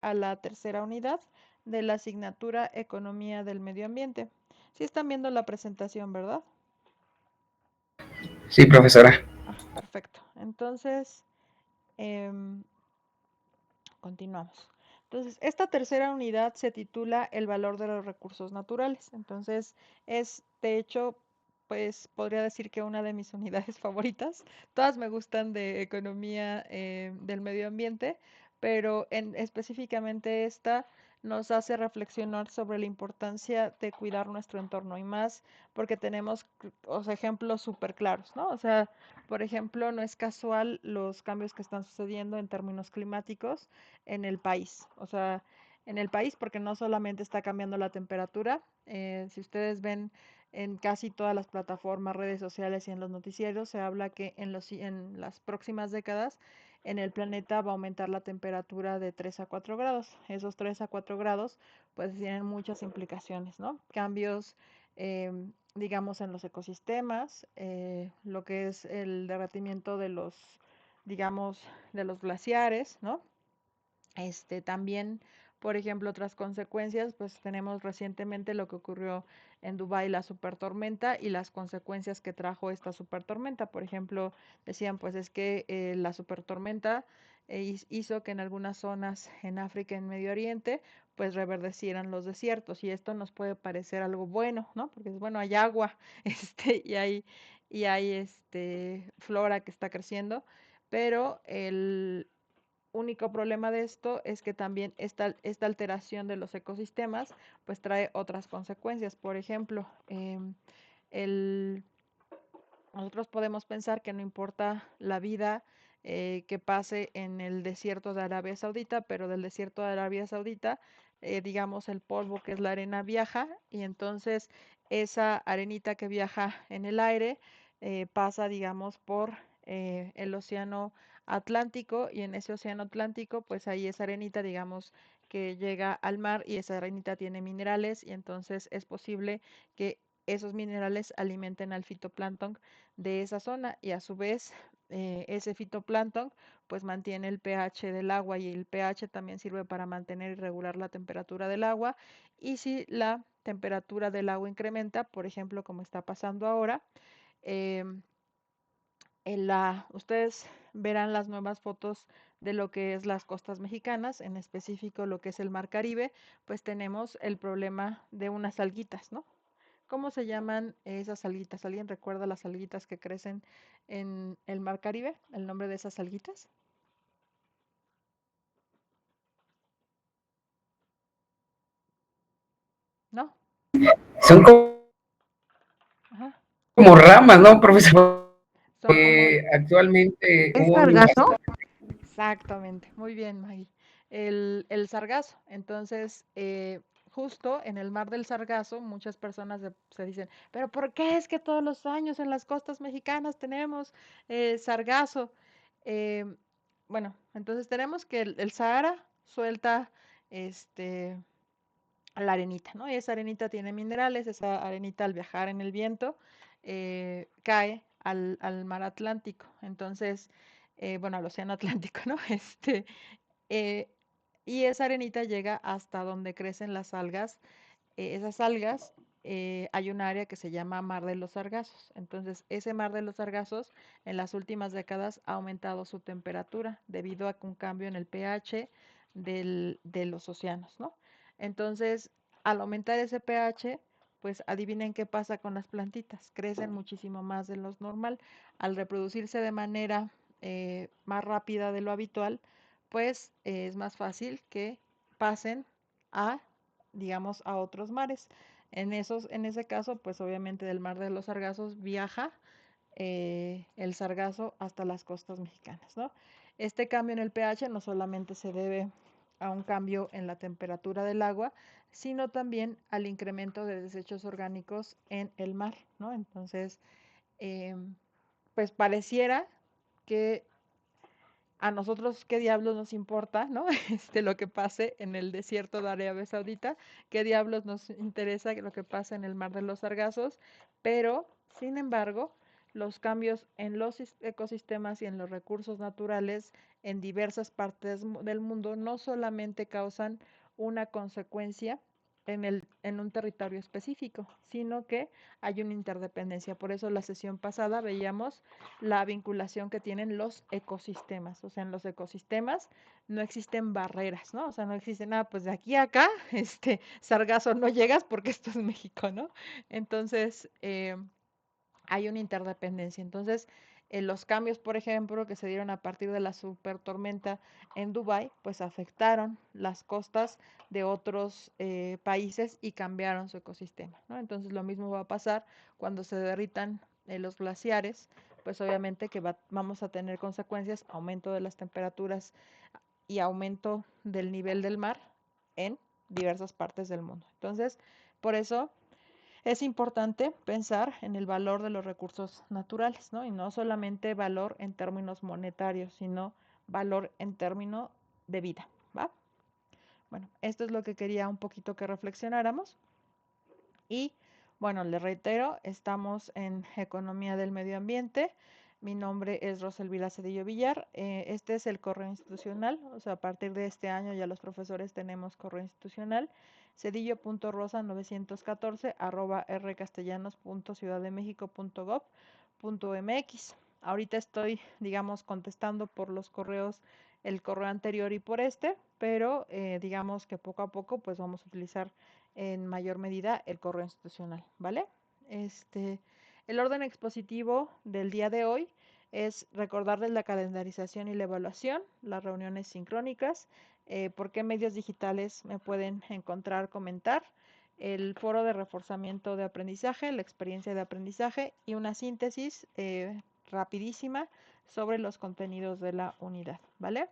a la tercera unidad de la asignatura Economía del Medio Ambiente. Sí están viendo la presentación, ¿verdad? Sí, profesora. Perfecto. Entonces, em, continuamos. Entonces, esta tercera unidad se titula El valor de los recursos naturales. Entonces, es, de hecho, pues podría decir que una de mis unidades favoritas. Todas me gustan de economía del medio ambiente, pero específicamente esta nos hace reflexionar sobre la importancia de cuidar nuestro entorno y más porque tenemos ejemplos súper claros, ¿no? O sea, por ejemplo, no es casual los cambios que están sucediendo en términos climáticos en el país. O sea, en el país porque no solamente está cambiando la temperatura, si ustedes ven en casi todas las plataformas, redes sociales y en los noticieros, se habla que en las próximas décadas en el planeta va a aumentar la temperatura de 3 a 4 grados. Esos 3 a 4 grados pues tienen muchas implicaciones, ¿no? Cambios, digamos, en los ecosistemas, lo que es el derretimiento de los, digamos, de los glaciares, ¿no? También, por ejemplo, otras consecuencias, pues tenemos recientemente lo que ocurrió en Dubái, la supertormenta y las consecuencias que trajo esta supertormenta. Por ejemplo, decían, pues es que la supertormenta hizo que en algunas zonas en África y en Medio Oriente, pues reverdecieran los desiertos. Y esto nos puede parecer algo bueno, ¿no? Porque es bueno, hay agua, y hay flora que está creciendo, pero el único problema de esto es que también esta alteración de los ecosistemas pues trae otras consecuencias. Por ejemplo, el, nosotros podemos pensar que no importa la vida que pase en el desierto de Arabia Saudita, pero del desierto de Arabia Saudita, digamos, el polvo que es la arena viaja y entonces esa arenita que viaja en el aire pasa, digamos, por el océano Atlántico y en ese océano Atlántico, pues ahí esa arenita, digamos, que llega al mar y esa arenita tiene minerales y entonces es posible que esos minerales alimenten al fitoplancton de esa zona y a su vez ese fitoplancton pues mantiene el pH del agua y el pH también sirve para mantener y regular la temperatura del agua y si la temperatura del agua incrementa, por ejemplo como está pasando ahora, eh, ustedes verán las nuevas fotos de lo que es las costas mexicanas, en específico lo que es el mar Caribe, pues tenemos el problema de unas alguitas, ¿no? ¿Cómo se llaman esas alguitas? ¿Alguien recuerda las alguitas que crecen en el mar Caribe? ¿El nombre de esas alguitas? ¿No? Son Ajá. como ramas, ¿no, profesor? Son como... Actualmente ¿Es hubo una invasión. sargazo? Exactamente, muy bien, Maggie. El sargazo. Entonces, justo en el mar del Sargazo, muchas personas se dicen, pero ¿por qué es que todos los años en las costas mexicanas tenemos sargazo? Eh, bueno, entonces tenemos que el Sahara suelta este, la arenita, ¿no? Y esa arenita tiene minerales, esa arenita al viajar en el viento cae al mar Atlántico. Entonces, bueno, al océano Atlántico, ¿no? Eh, y esa arenita llega hasta donde crecen las algas. Esas algas, hay un área que se llama Mar de los Sargazos. Entonces, ese Mar de los Sargazos en las últimas décadas ha aumentado su temperatura debido a un cambio en el pH de los océanos, ¿no? Entonces, al aumentar ese pH, pues adivinen qué pasa con las plantitas. Crecen muchísimo más de lo normal. Al reproducirse de manera más rápida de lo habitual, pues es más fácil que pasen a, digamos, a otros mares. En ese caso, pues obviamente del mar de los Sargazos viaja el sargazo hasta las costas mexicanas, ¿no? Este cambio en el pH no solamente se debe a un cambio en la temperatura del agua, sino también al incremento de desechos orgánicos en el mar, ¿no? Entonces, eh, pues pareciera que a nosotros qué diablos nos importa, ¿no? Lo que pase en el desierto de Arabia Saudita, qué diablos nos interesa lo que pasa en el mar de los Sargazos, pero, sin embargo, los cambios en los ecosistemas y en los recursos naturales en diversas partes del mundo no solamente causan una consecuencia en un territorio específico, sino que hay una interdependencia. Por eso la sesión pasada veíamos la vinculación que tienen los ecosistemas. O sea, en los ecosistemas no existen barreras, ¿no? O sea, no existe nada, pues de aquí a acá, sargazo, no llegas porque esto es México, ¿no? Entonces, hay una interdependencia. Entonces, los cambios, por ejemplo, que se dieron a partir de la super tormenta en Dubái, pues afectaron las costas de otros países y cambiaron su ecosistema, ¿no? Entonces, lo mismo va a pasar cuando se derritan los glaciares, pues obviamente que vamos a tener consecuencias, aumento de las temperaturas y aumento del nivel del mar en diversas partes del mundo. Entonces, por eso es importante pensar en el valor de los recursos naturales, ¿no? Y no solamente valor en términos monetarios, sino valor en términos de vida, ¿va? Bueno, esto es lo que quería un poquito que reflexionáramos. Y bueno, le reitero, estamos en Economía del Medio Ambiente. Mi nombre es Roselvira Cedillo Villar. Este es el correo institucional, o sea, a partir de este año ya los profesores tenemos correo institucional, cedillo.rosa914 rcastellanos.ciudaddemexico.gov.mx. Ahorita estoy, digamos, contestando por los correos, el correo anterior y por este, pero digamos que poco a poco pues vamos a utilizar en mayor medida el correo institucional, ¿vale? Este, el orden expositivo del día de hoy es recordarles la calendarización y la evaluación, las reuniones sincrónicas, por qué medios digitales me pueden encontrar, comentar, el foro de reforzamiento de aprendizaje, la experiencia de aprendizaje y una síntesis rapidísima sobre los contenidos de la unidad, ¿vale?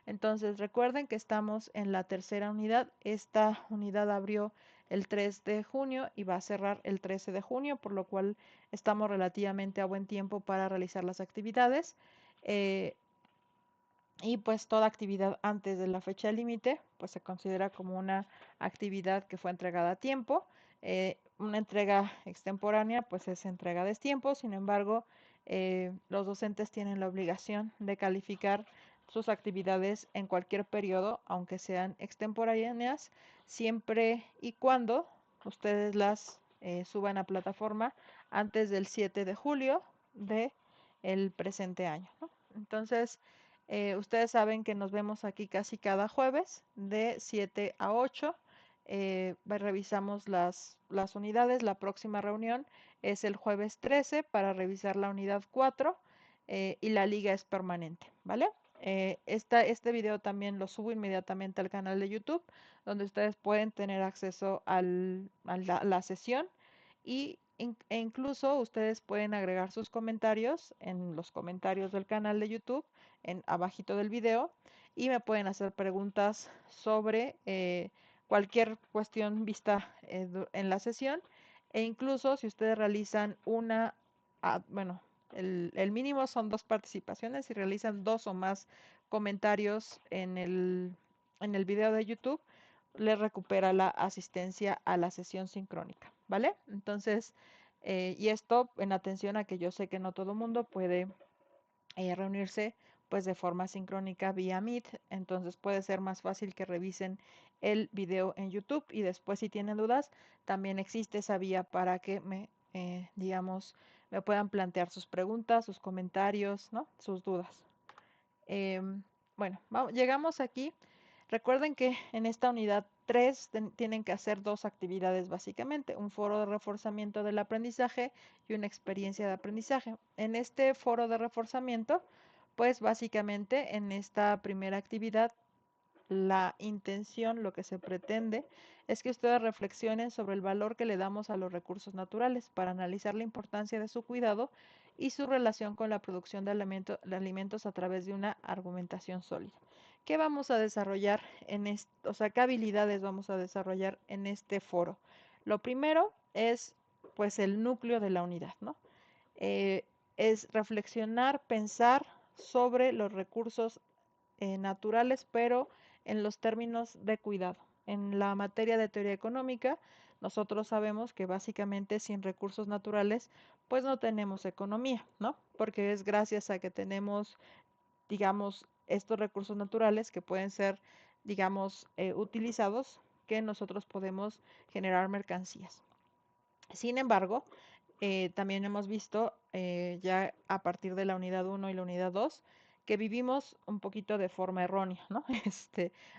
Entonces recuerden que estamos en la tercera unidad. Esta unidad abrió el 3 de junio y va a cerrar el 13 de junio, por lo cual estamos relativamente a buen tiempo para realizar las actividades. Eh, y pues toda actividad antes de la fecha límite, pues se considera como una actividad que fue entregada a tiempo. Una entrega extemporánea, pues es entrega a destiempo. Sin embargo, los docentes tienen la obligación de calificar sus actividades en cualquier periodo, aunque sean extemporáneas, siempre y cuando ustedes las suban a plataforma antes del 7 de julio de el presente año, ¿no? Entonces, ustedes saben que nos vemos aquí casi cada jueves de 7 a 8. Revisamos las unidades. La próxima reunión es el jueves 13 para revisar la unidad 4 y la liga es permanente, ¿vale? Este video también lo subo inmediatamente al canal de YouTube, donde ustedes pueden tener acceso la sesión e incluso ustedes pueden agregar sus comentarios en los comentarios del canal de YouTube, en abajito del video, y me pueden hacer preguntas sobre cualquier cuestión vista en la sesión, e incluso si ustedes realizan bueno, el mínimo son 2 participaciones, si realizan 2 o más comentarios en el video de YouTube, le recupera la asistencia a la sesión sincrónica, ¿vale? Entonces, y esto en atención a que yo sé que no todo el mundo puede reunirse pues de forma sincrónica vía Meet, entonces puede ser más fácil que revisen el video en YouTube y después si tienen dudas, también existe esa vía para que digamos, me puedan plantear sus preguntas, sus comentarios, ¿no? Sus dudas. Bueno, llegamos aquí. Recuerden que en esta unidad 3 tienen que hacer 2 actividades básicamente, un foro de reforzamiento del aprendizaje y una experiencia de aprendizaje. En este foro de reforzamiento, pues básicamente en esta primera actividad la intención, lo que se pretende, es que ustedes reflexionen sobre el valor que le damos a los recursos naturales para analizar la importancia de su cuidado y su relación con la producción de alimentos a través de una argumentación sólida. ¿Qué vamos a desarrollar o sea, qué habilidades vamos a desarrollar en este foro? Lo primero es, pues, el núcleo de la unidad, ¿no? Es reflexionar, pensar sobre los recursos naturales, pero en los términos de cuidado. en la materia de teoría económica, nosotros sabemos que básicamente sin recursos naturales, pues no tenemos economía, ¿no? Porque es gracias a que tenemos, digamos, estos recursos naturales que pueden ser, digamos, utilizados, que nosotros podemos generar mercancías. Sin embargo, también hemos visto ya a partir de la unidad uno y la unidad 2 que vivimos un poquito de forma errónea, ¿no?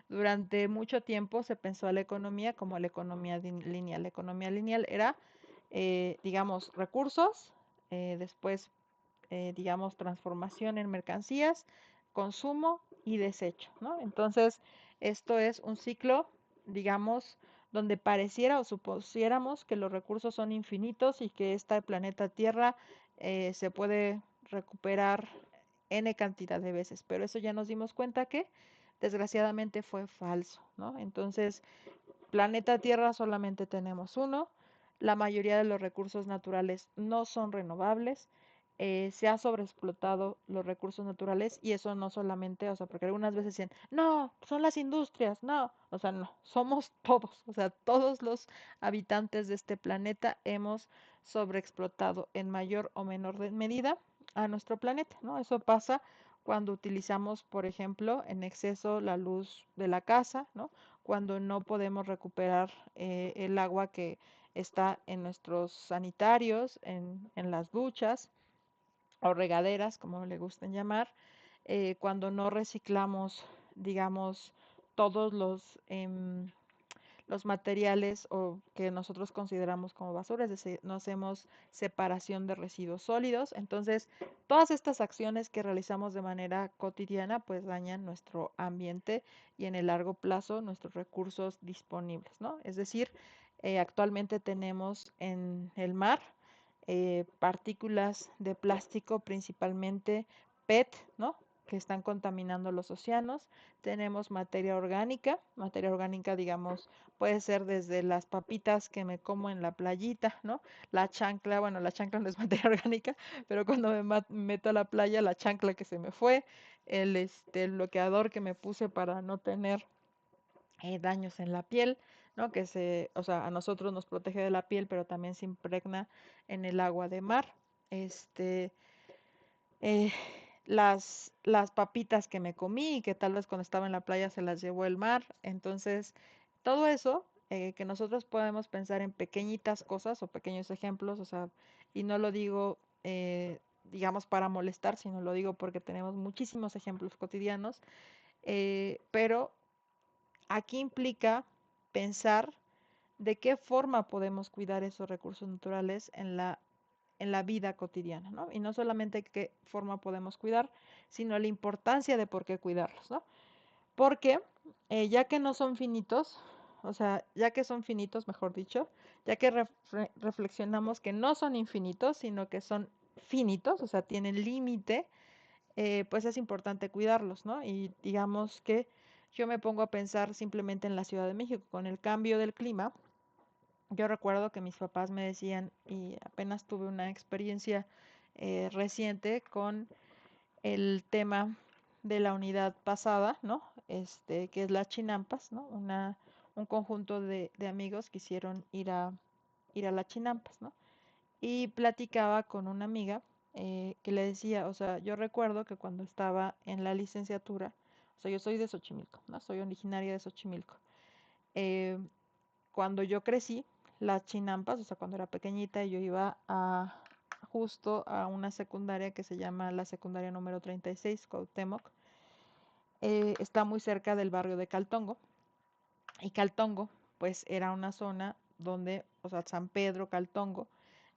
Durante mucho tiempo se pensó a la economía como la economía lineal. La economía lineal era, digamos, recursos, después, digamos, transformación en mercancías, consumo y desecho, ¿no? Entonces, esto es un ciclo, digamos, donde pareciera o supusiéramos que los recursos son infinitos y que esta planeta Tierra se puede recuperar n cantidad de veces, pero eso ya nos dimos cuenta que desgraciadamente fue falso, ¿no? Entonces, planeta Tierra solamente tenemos uno, la mayoría de los recursos naturales no son renovables, se ha sobreexplotado los recursos naturales y eso no solamente, o sea, porque algunas veces dicen, no, son las industrias, no, o sea, no, somos todos, o sea, todos los habitantes de este planeta hemos sobreexplotado en mayor o menor medida a nuestro planeta, ¿no? Eso pasa cuando utilizamos, por ejemplo, en exceso la luz de la casa, ¿no? Cuando no podemos recuperar el agua que está en nuestros sanitarios, en las duchas o regaderas, como le gusten llamar, cuando no reciclamos, digamos, todos los materiales o que nosotros consideramos como basura, es decir, no hacemos separación de residuos sólidos. Entonces, todas estas acciones que realizamos de manera cotidiana pues dañan nuestro ambiente y en el largo plazo nuestros recursos disponibles, ¿no? Es decir, actualmente tenemos en el mar partículas de plástico, principalmente PET, ¿no? Que están contaminando los océanos. Tenemos materia orgánica, digamos, puede ser desde las papitas que me como en la playita, ¿no? La chancla, bueno, la chancla no es materia orgánica, pero cuando meto a la playa, la chancla que se me fue, el bloqueador que me puse para no tener daños en la piel, ¿no? O sea, a nosotros nos protege de la piel, pero también se impregna en el agua de mar. Este, eh, las papitas que me comí y que tal vez cuando estaba en la playa se las llevó el mar. Entonces, todo eso que nosotros podemos pensar en pequeñitas cosas o pequeños ejemplos, o sea, y no lo digo, digamos, para molestar, sino lo digo porque tenemos muchísimos ejemplos cotidianos, pero aquí implica pensar de qué forma podemos cuidar esos recursos naturales en la vida cotidiana, ¿no? Y no solamente qué forma podemos cuidar, sino la importancia de por qué cuidarlos, ¿no? Porque ya que no son finitos, o sea, ya que son finitos, mejor dicho, ya que reflexionamos que no son infinitos, sino que son finitos, o sea, tienen límite, pues es importante cuidarlos, ¿no? Y digamos que yo me pongo a pensar simplemente en la Ciudad de México, con el cambio del clima. Yo recuerdo que mis papás me decían, y apenas tuve una experiencia reciente con el tema de la unidad pasada, ¿no? Que es las Chinampas, ¿no? Un conjunto de amigos quisieron ir a las Chinampas, ¿no? Y platicaba con una amiga que le decía, o sea, yo recuerdo que cuando estaba en la licenciatura, o sea, yo soy de Xochimilco, ¿no? Soy originaria de Xochimilco. eh, Cuando yo crecí, las Chinampas, o sea, cuando era pequeñita, yo iba a justo a una secundaria que se llama la secundaria número 36, Cuauhtémoc. Está muy cerca del barrio de Caltongo. Y Caltongo, pues era una zona donde, o sea, San Pedro, Caltongo,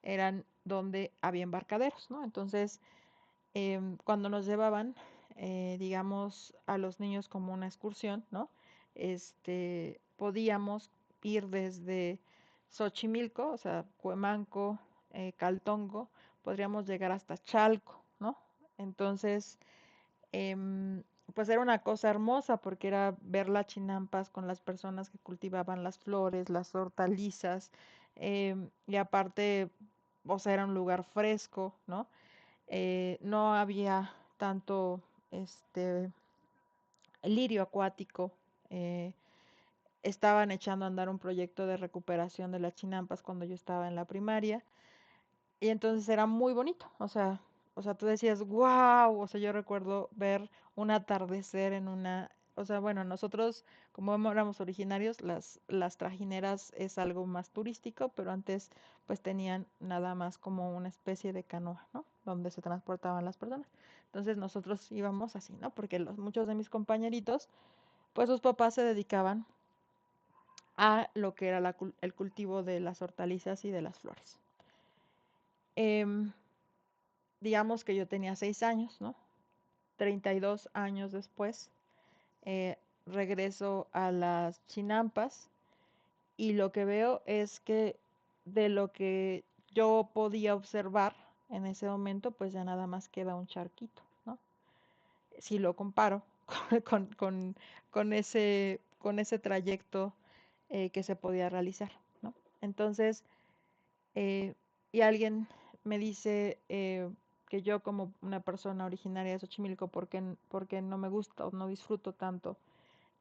eran donde había embarcaderos, ¿no? Entonces, cuando nos llevaban, digamos, a los niños como una excursión, ¿no? Podíamos ir desde Xochimilco, o sea, Cuemanco, Caltongo, podríamos llegar hasta Chalco, ¿no? Entonces, em, pues era una cosa hermosa porque era ver las chinampas con las personas que cultivaban las flores, las hortalizas, y aparte, o sea, era un lugar fresco, ¿no? No había tanto este lirio acuático, eh, estaban echando a andar un proyecto de recuperación de las chinampas cuando yo estaba en la primaria. Y entonces era muy bonito, o sea, tú decías, wow, o sea, yo recuerdo ver un atardecer en una, o sea, bueno, nosotros como éramos originarios, las trajineras es algo más turístico, pero antes pues tenían nada más como una especie de canoa, ¿no? Donde se transportaban las personas. Entonces nosotros íbamos así, ¿no? Porque muchos de mis compañeritos, pues sus papás se dedicaban a lo que era el cultivo de las hortalizas y de las flores. Em, digamos que yo tenía 6 años, ¿no? 32 años después, eh, regreso a las chinampas y lo que veo es que de lo que yo podía observar en ese momento, pues ya nada más queda un charquito, ¿no? Si lo comparo con, con, con ese trayecto que se podía realizar, ¿no? Entonces, eh, y alguien me dice que yo como una persona originaria de Xochimilco, ¿por qué no me gusta o no disfruto tanto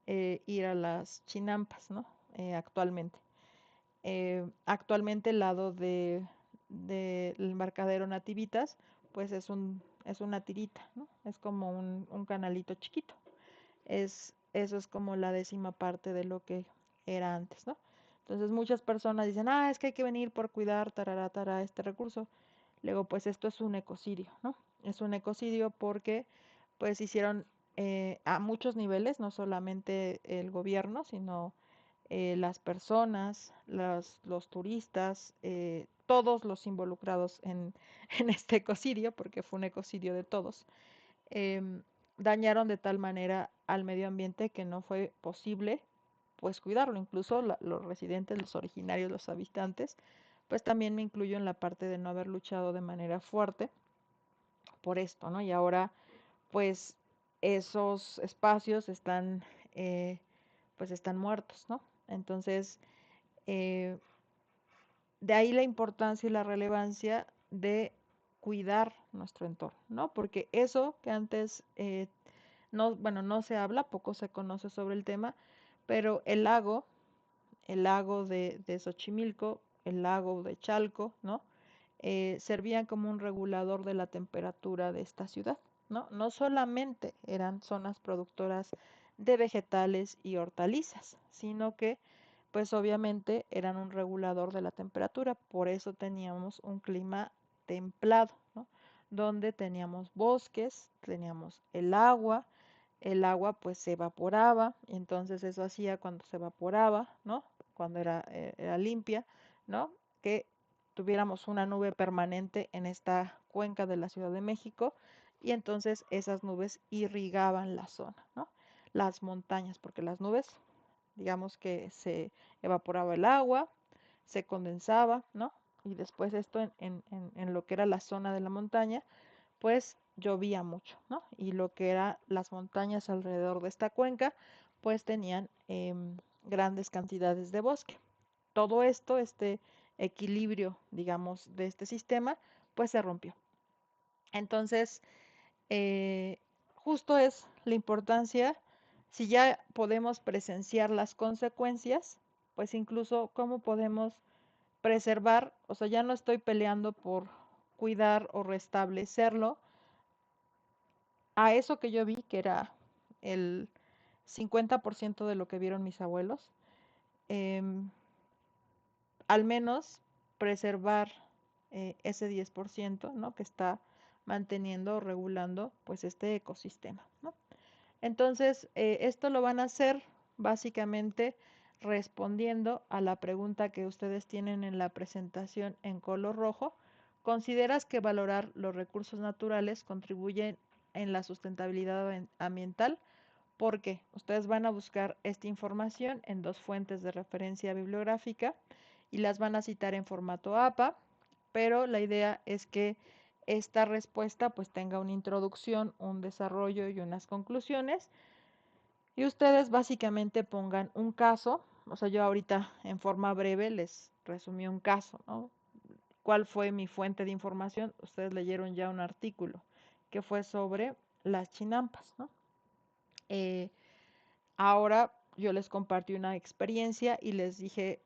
ir a las chinampas, ¿no? Actualmente. Actualmente el lado del embarcadero Nativitas, pues es una tirita, ¿no? Es como un canalito chiquito. Eso es como la décima parte de lo que era antes, ¿no? Entonces muchas personas dicen, es que hay que venir por cuidar, tarará, tará, este recurso. Luego, pues esto es un ecocidio, ¿no? Es un ecocidio porque, pues hicieron a muchos niveles, no solamente el gobierno, sino las personas, los turistas, todos los involucrados en este ecocidio, porque fue un ecocidio de todos, em, dañaron de tal manera al medio ambiente que no fue posible pues cuidarlo. Incluso los residentes, los originarios, los habitantes, pues también me incluyo en la parte de no haber luchado de manera fuerte por esto, ¿no? Y ahora pues esos espacios eh, pues están muertos, ¿no? Entonces, eh, de ahí la importancia y la relevancia de cuidar nuestro entorno, ¿no? Porque eso que antes no, bueno, no se habla, poco se conoce sobre el tema, pero el lago de Xochimilco, el lago de Chalco, ¿no? Servían como un regulador de la temperatura de esta ciudad, ¿no? No solamente eran zonas productoras de vegetales y hortalizas, sino que pues obviamente eran un regulador de la temperatura, por eso teníamos un clima templado, ¿no? Donde teníamos bosques, teníamos el agua pues se evaporaba, y entonces eso hacía cuando se evaporaba, ¿no? Cuando era limpia, ¿no? Que tuviéramos una nube permanente en esta cuenca de la Ciudad de México y entonces esas nubes irrigaban la zona, ¿no? Las montañas, porque las nubes, digamos que se evaporaba el agua, se condensaba, ¿no? Y después esto en lo que era la zona de la montaña, pues llovía mucho, ¿no? Y lo que eran las montañas alrededor de esta cuenca, pues tenían grandes cantidades de bosque. Todo esto, este equilibrio, digamos, de este sistema, pues se rompió. Entonces, eh, justo es la importancia, si ya podemos presenciar las consecuencias, pues incluso cómo podemos preservar, o sea, ya no estoy peleando por cuidar o restablecerlo, a eso que yo vi, que era el 50% de lo que vieron mis abuelos, em, al menos preservar ese 10%, ¿no? Que está manteniendo o regulando pues este ecosistema, ¿no? Entonces, esto lo van a hacer básicamente respondiendo a la pregunta que ustedes tienen en la presentación en color rojo. ¿Consideras que valorar los recursos naturales contribuye en la sustentabilidad ambiental? Porque ustedes van a buscar esta información en dos fuentes de referencia bibliográfica y las van a citar en formato APA, pero la idea es que esta respuesta pues tenga una introducción, un desarrollo y unas conclusiones y ustedes básicamente pongan un caso, o sea, yo ahorita en forma breve les resumí un caso, ¿no? ¿Cuál fue mi fuente de información? Ustedes leyeron ya un artículo que fue sobre las chinampas, ¿no? Eh, Ahora yo les compartí una experiencia y les dije,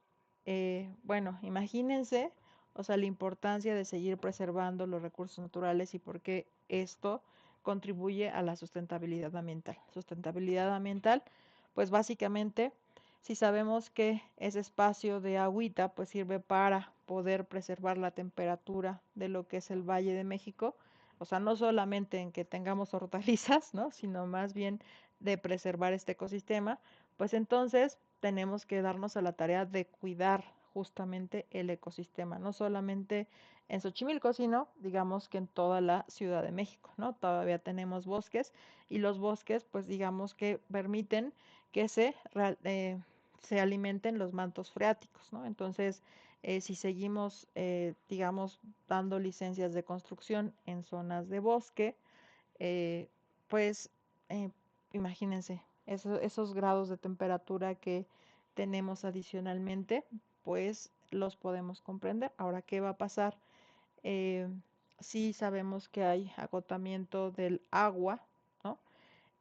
bueno, imagínense, o sea, la importancia de seguir preservando los recursos naturales y por qué esto contribuye a la sustentabilidad ambiental. Sustentabilidad ambiental, pues básicamente, si sabemos que ese espacio de agüita, pues sirve para poder preservar la temperatura de lo que es el Valle de México, o sea, no solamente en que tengamos hortalizas, ¿no? Sino más bien de preservar este ecosistema, pues entonces tenemos que darnos a la tarea de cuidar justamente el ecosistema, no solamente en Xochimilco, sino digamos que en toda la Ciudad de México, ¿no? Todavía tenemos bosques y los bosques, pues digamos que permiten que se alimenten los mantos freáticos, ¿no? Entonces, si seguimos, digamos, dando licencias de construcción en zonas de bosque, eh, pues eh, imagínense, esos grados de temperatura que tenemos adicionalmente, pues los podemos comprender. Ahora, ¿qué va a pasar? Eh, sí sabemos que hay agotamiento del agua, ¿no?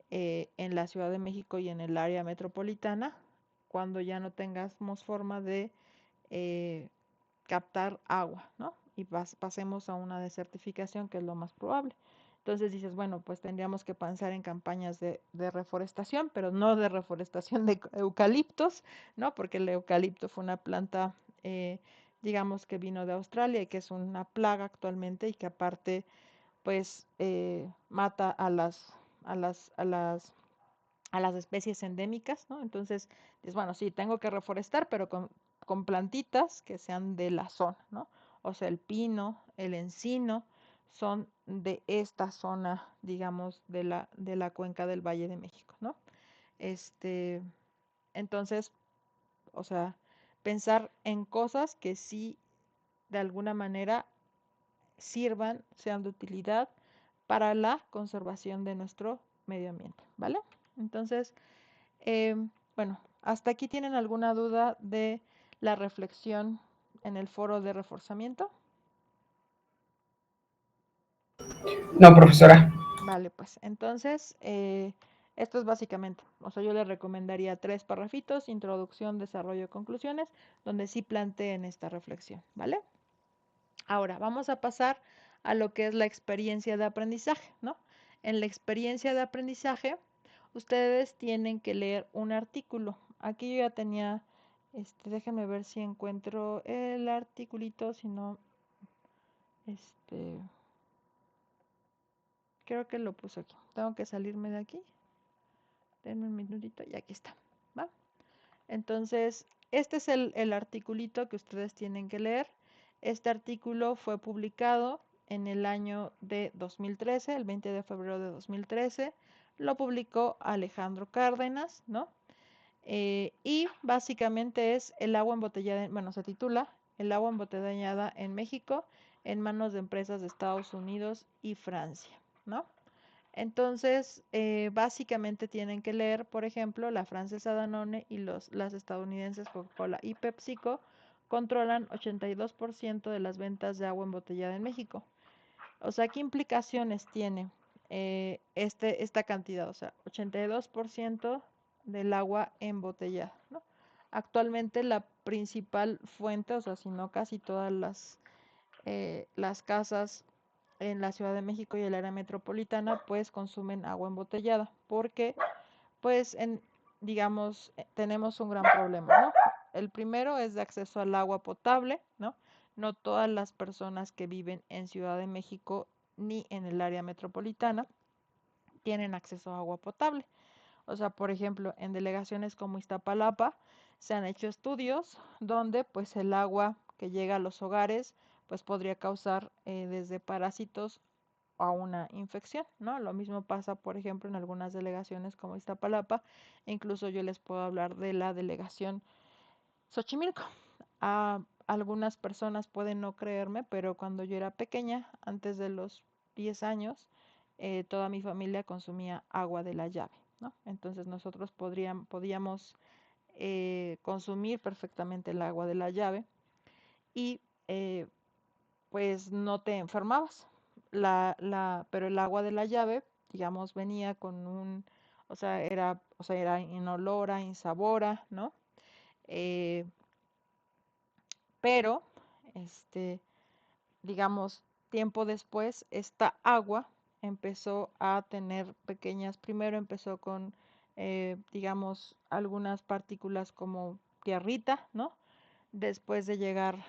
En la Ciudad de México y en el área metropolitana, cuando ya no tengamos forma de eh, captar agua, ¿no? Y pasemos a una desertificación, que es lo más probable. Entonces dices, bueno, pues tendríamos que pensar en campañas de reforestación, pero no de reforestación de eucaliptos, ¿no? Porque el eucalipto fue una planta, digamos, que vino de Australia y que es una plaga actualmente y que aparte, pues, mata a las, a las a las especies endémicas, ¿no? Entonces, dices, bueno, sí, tengo que reforestar, pero con plantitas que sean de la zona, ¿no? O sea, el pino, el encino, son de esta zona, digamos, de la cuenca del Valle de México, ¿no? Este, entonces, o sea, pensar en cosas que sí, de alguna manera, sirvan, sean de utilidad para la conservación de nuestro medio ambiente, ¿vale? Entonces, bueno, ¿hasta aquí tienen alguna duda de la reflexión en el foro de reforzamiento? No, profesora. Vale, pues entonces, esto es básicamente, o sea, yo les recomendaría 3 parrafitos, introducción, desarrollo, conclusiones, donde sí planteen esta reflexión, ¿vale? Ahora, vamos a pasar a lo que es la experiencia de aprendizaje, ¿no? En la experiencia de aprendizaje, ustedes tienen que leer un artículo. Aquí yo ya tenía, déjenme ver si encuentro el articulito, si no, este, creo que lo puse aquí. Tengo que salirme de aquí. Denme un minutito y aquí está, ¿va? Entonces, este es el articulito que ustedes tienen que leer. Este artículo fue publicado en el año de 2013, el 20 de febrero de 2013. Lo publicó Alejandro Cárdenas, ¿no? Y básicamente es el agua embotellada, bueno, se titula El agua embotellada en México en manos de empresas de Estados Unidos y Francia, ¿no? Entonces, básicamente tienen que leer, por ejemplo, la francesa Danone y las estadounidenses Coca-Cola y PepsiCo controlan 82% de las ventas de agua embotellada en México. O sea, ¿qué implicaciones tiene esta cantidad? O sea, 82% del agua embotellada, ¿no? Actualmente la principal fuente, o sea, si no casi todas las casas en la Ciudad de México y el área metropolitana, pues consumen agua embotellada, porque pues digamos, tenemos un gran problema, ¿no? El primero es de acceso al agua potable, ¿no? No todas las personas que viven en Ciudad de México ni en el área metropolitana tienen acceso a agua potable. O sea, por ejemplo, en delegaciones como Iztapalapa se han hecho estudios donde pues el agua que llega a los hogares pues podría causar desde parásitos a una infección, ¿no? Lo mismo pasa, por ejemplo, en algunas delegaciones como Iztapalapa, e incluso yo les puedo hablar de la delegación Xochimilco. Algunas personas pueden no creerme, pero cuando yo era pequeña, antes de los 10 años, toda mi familia consumía agua de la llave, ¿no? Entonces nosotros podíamos consumir perfectamente el agua de la llave y pues no te enfermabas. Pero el agua de la llave, digamos, venía con era inolora, insabora, ¿no? Eh, pero, este, digamos, tiempo después, esta agua empezó a tener primero empezó con, digamos, algunas partículas como tierrita, ¿no? Después de llegar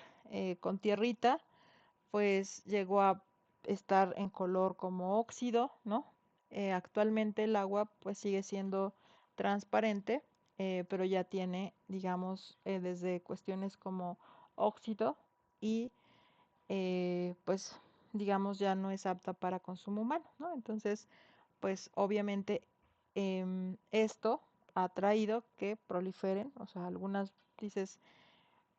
con tierrita, pues llegó a estar en color como óxido, ¿no? Actualmente el agua pues sigue siendo transparente, pero ya tiene, digamos, desde cuestiones como óxido y pues digamos ya no es apta para consumo humano, ¿no? Entonces, pues obviamente esto ha traído que proliferen, o sea, algunas dices,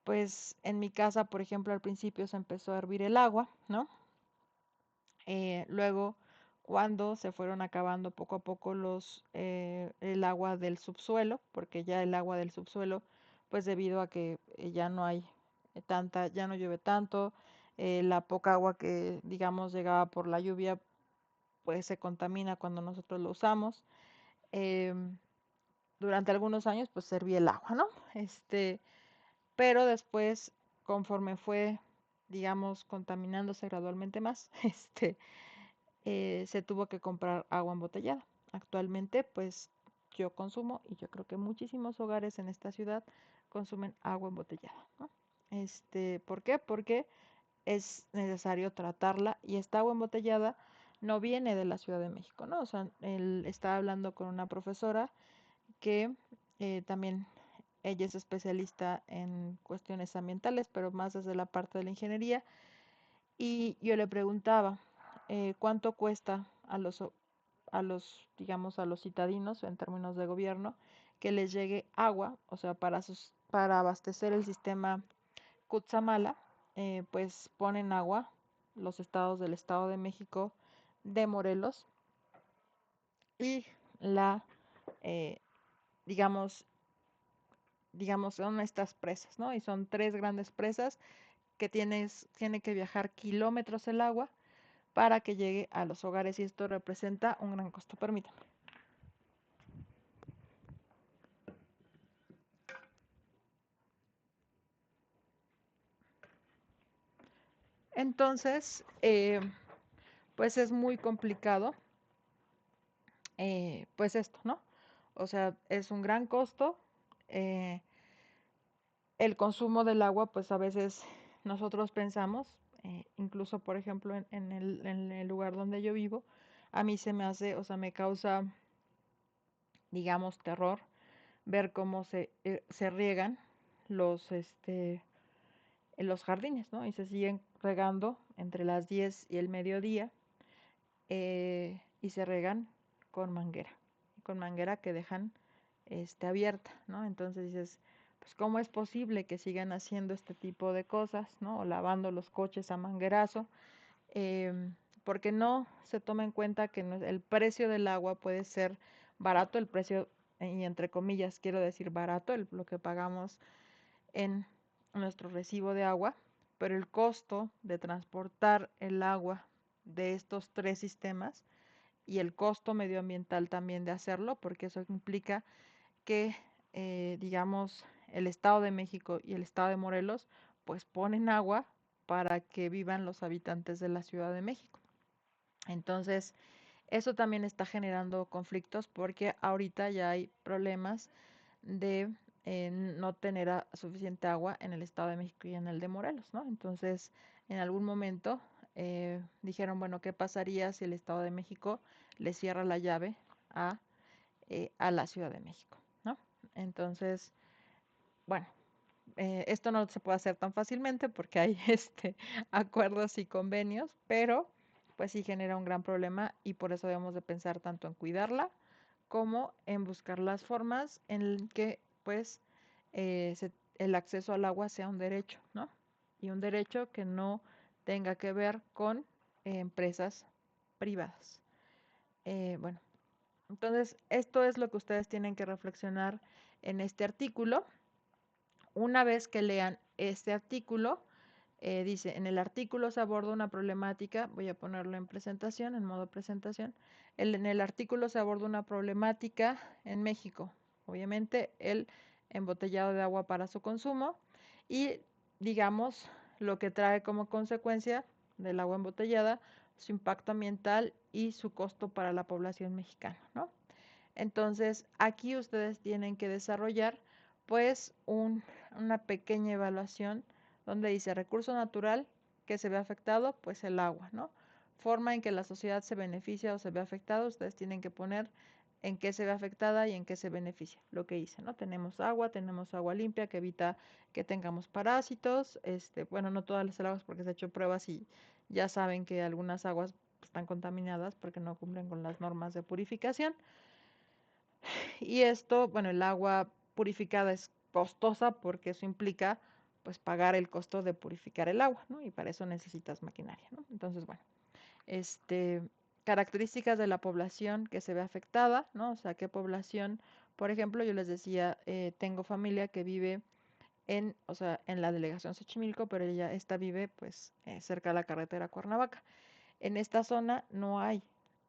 pues en mi casa, por ejemplo, al principio se empezó a hervir el agua, ¿no? Luego, cuando se fueron acabando poco a poco el agua del subsuelo, porque ya el agua del subsuelo, pues debido a que ya no hay ya no llueve tanto, la poca agua que, digamos, llegaba por la lluvia, pues se contamina cuando nosotros lo usamos. em, durante algunos años, pues servía el agua, ¿no? Pero después, conforme fue, digamos, contaminándose gradualmente más, se tuvo que comprar agua embotellada. Actualmente, pues yo consumo, y yo creo que muchísimos hogares en esta ciudad consumen agua embotellada, ¿no? ¿Por qué? Porque es necesario tratarla y esta agua embotellada no viene de la Ciudad de México, ¿no? O sea, él estaba hablando con una profesora que también ella es especialista en cuestiones ambientales, pero más desde la parte de la ingeniería, y yo le preguntaba cuánto cuesta digamos, a los citadinos en términos de gobierno que les llegue agua, o sea, para abastecer el sistema Cutzamala, pues ponen agua los estados del Estado de México, de Morelos y la, eh, digamos, son estas presas, ¿no? Y son tres grandes presas que tiene que viajar kilómetros el agua para que llegue a los hogares y esto representa un gran costo. Permítame. Entonces, pues es muy complicado, pues esto, ¿no? O sea, es un gran costo. eh, el consumo del agua, pues a veces nosotros pensamos, incluso por ejemplo en el lugar donde yo vivo, a mí se me hace, o sea, me causa, digamos, terror ver cómo se riegan los, en los jardines, ¿no? Y se siguen regando entre las 10 y el mediodía y se regan con manguera que dejan abierta, ¿no? Entonces dices, pues ¿cómo es posible que sigan haciendo este tipo de cosas, ¿no? O lavando los coches a manguerazo, porque no se toma en cuenta que el precio del agua puede ser barato, el precio, y entre comillas quiero decir barato, lo que pagamos en nuestro recibo de agua, pero el costo de transportar el agua de estos tres sistemas y el costo medioambiental también de hacerlo, porque eso implica que, digamos, el Estado de México y el Estado de Morelos, pues ponen agua para que vivan los habitantes de la Ciudad de México. Entonces, eso también está generando conflictos porque ahorita ya hay problemas de no tener suficiente agua en el Estado de México y en el de Morelos, ¿no? Entonces, en algún momento dijeron, bueno, ¿qué pasaría si el Estado de México le cierra la llave a, a la Ciudad de México, ¿no? Entonces, bueno, esto no se puede hacer tan fácilmente porque hay acuerdos y convenios, pero pues sí genera un gran problema y por eso debemos de pensar tanto en cuidarla como en buscar las formas en que pues el acceso al agua sea un derecho, ¿no? Y un derecho que no tenga que ver con empresas privadas. Bueno, entonces esto es lo que ustedes tienen que reflexionar en este artículo. Una vez que lean este artículo, Dice, en el artículo se aborda una problemática, voy a ponerlo en presentación, en modo presentación. En el artículo se aborda una problemática en México, obviamente el embotellado de agua para su consumo y digamos lo que trae como consecuencia del agua embotellada, su impacto ambiental y su costo para la población mexicana, ¿no? Entonces, aquí ustedes tienen que desarrollar pues una pequeña evaluación donde dice recurso natural que se ve afectado, pues el agua, ¿no? Forma en que la sociedad se beneficia o se ve afectada, ustedes tienen que poner en qué se ve afectada y en qué se beneficia, lo que hice, ¿no? Tenemos agua limpia que evita que tengamos parásitos, bueno, no todas las aguas porque se ha hecho pruebas y ya saben que algunas aguas están contaminadas porque no cumplen con las normas de purificación. Y esto, bueno, el agua purificada es costosa porque eso implica pues pagar el costo de purificar el agua, ¿no? Y para eso necesitas maquinaria, ¿no? Entonces, bueno, este, características de la población que se ve afectada, ¿no? O sea, qué población, por ejemplo, yo les decía, tengo familia que vive o sea, en la delegación Xochimilco, pero esta vive pues cerca de la carretera Cuernavaca. En esta zona no hay,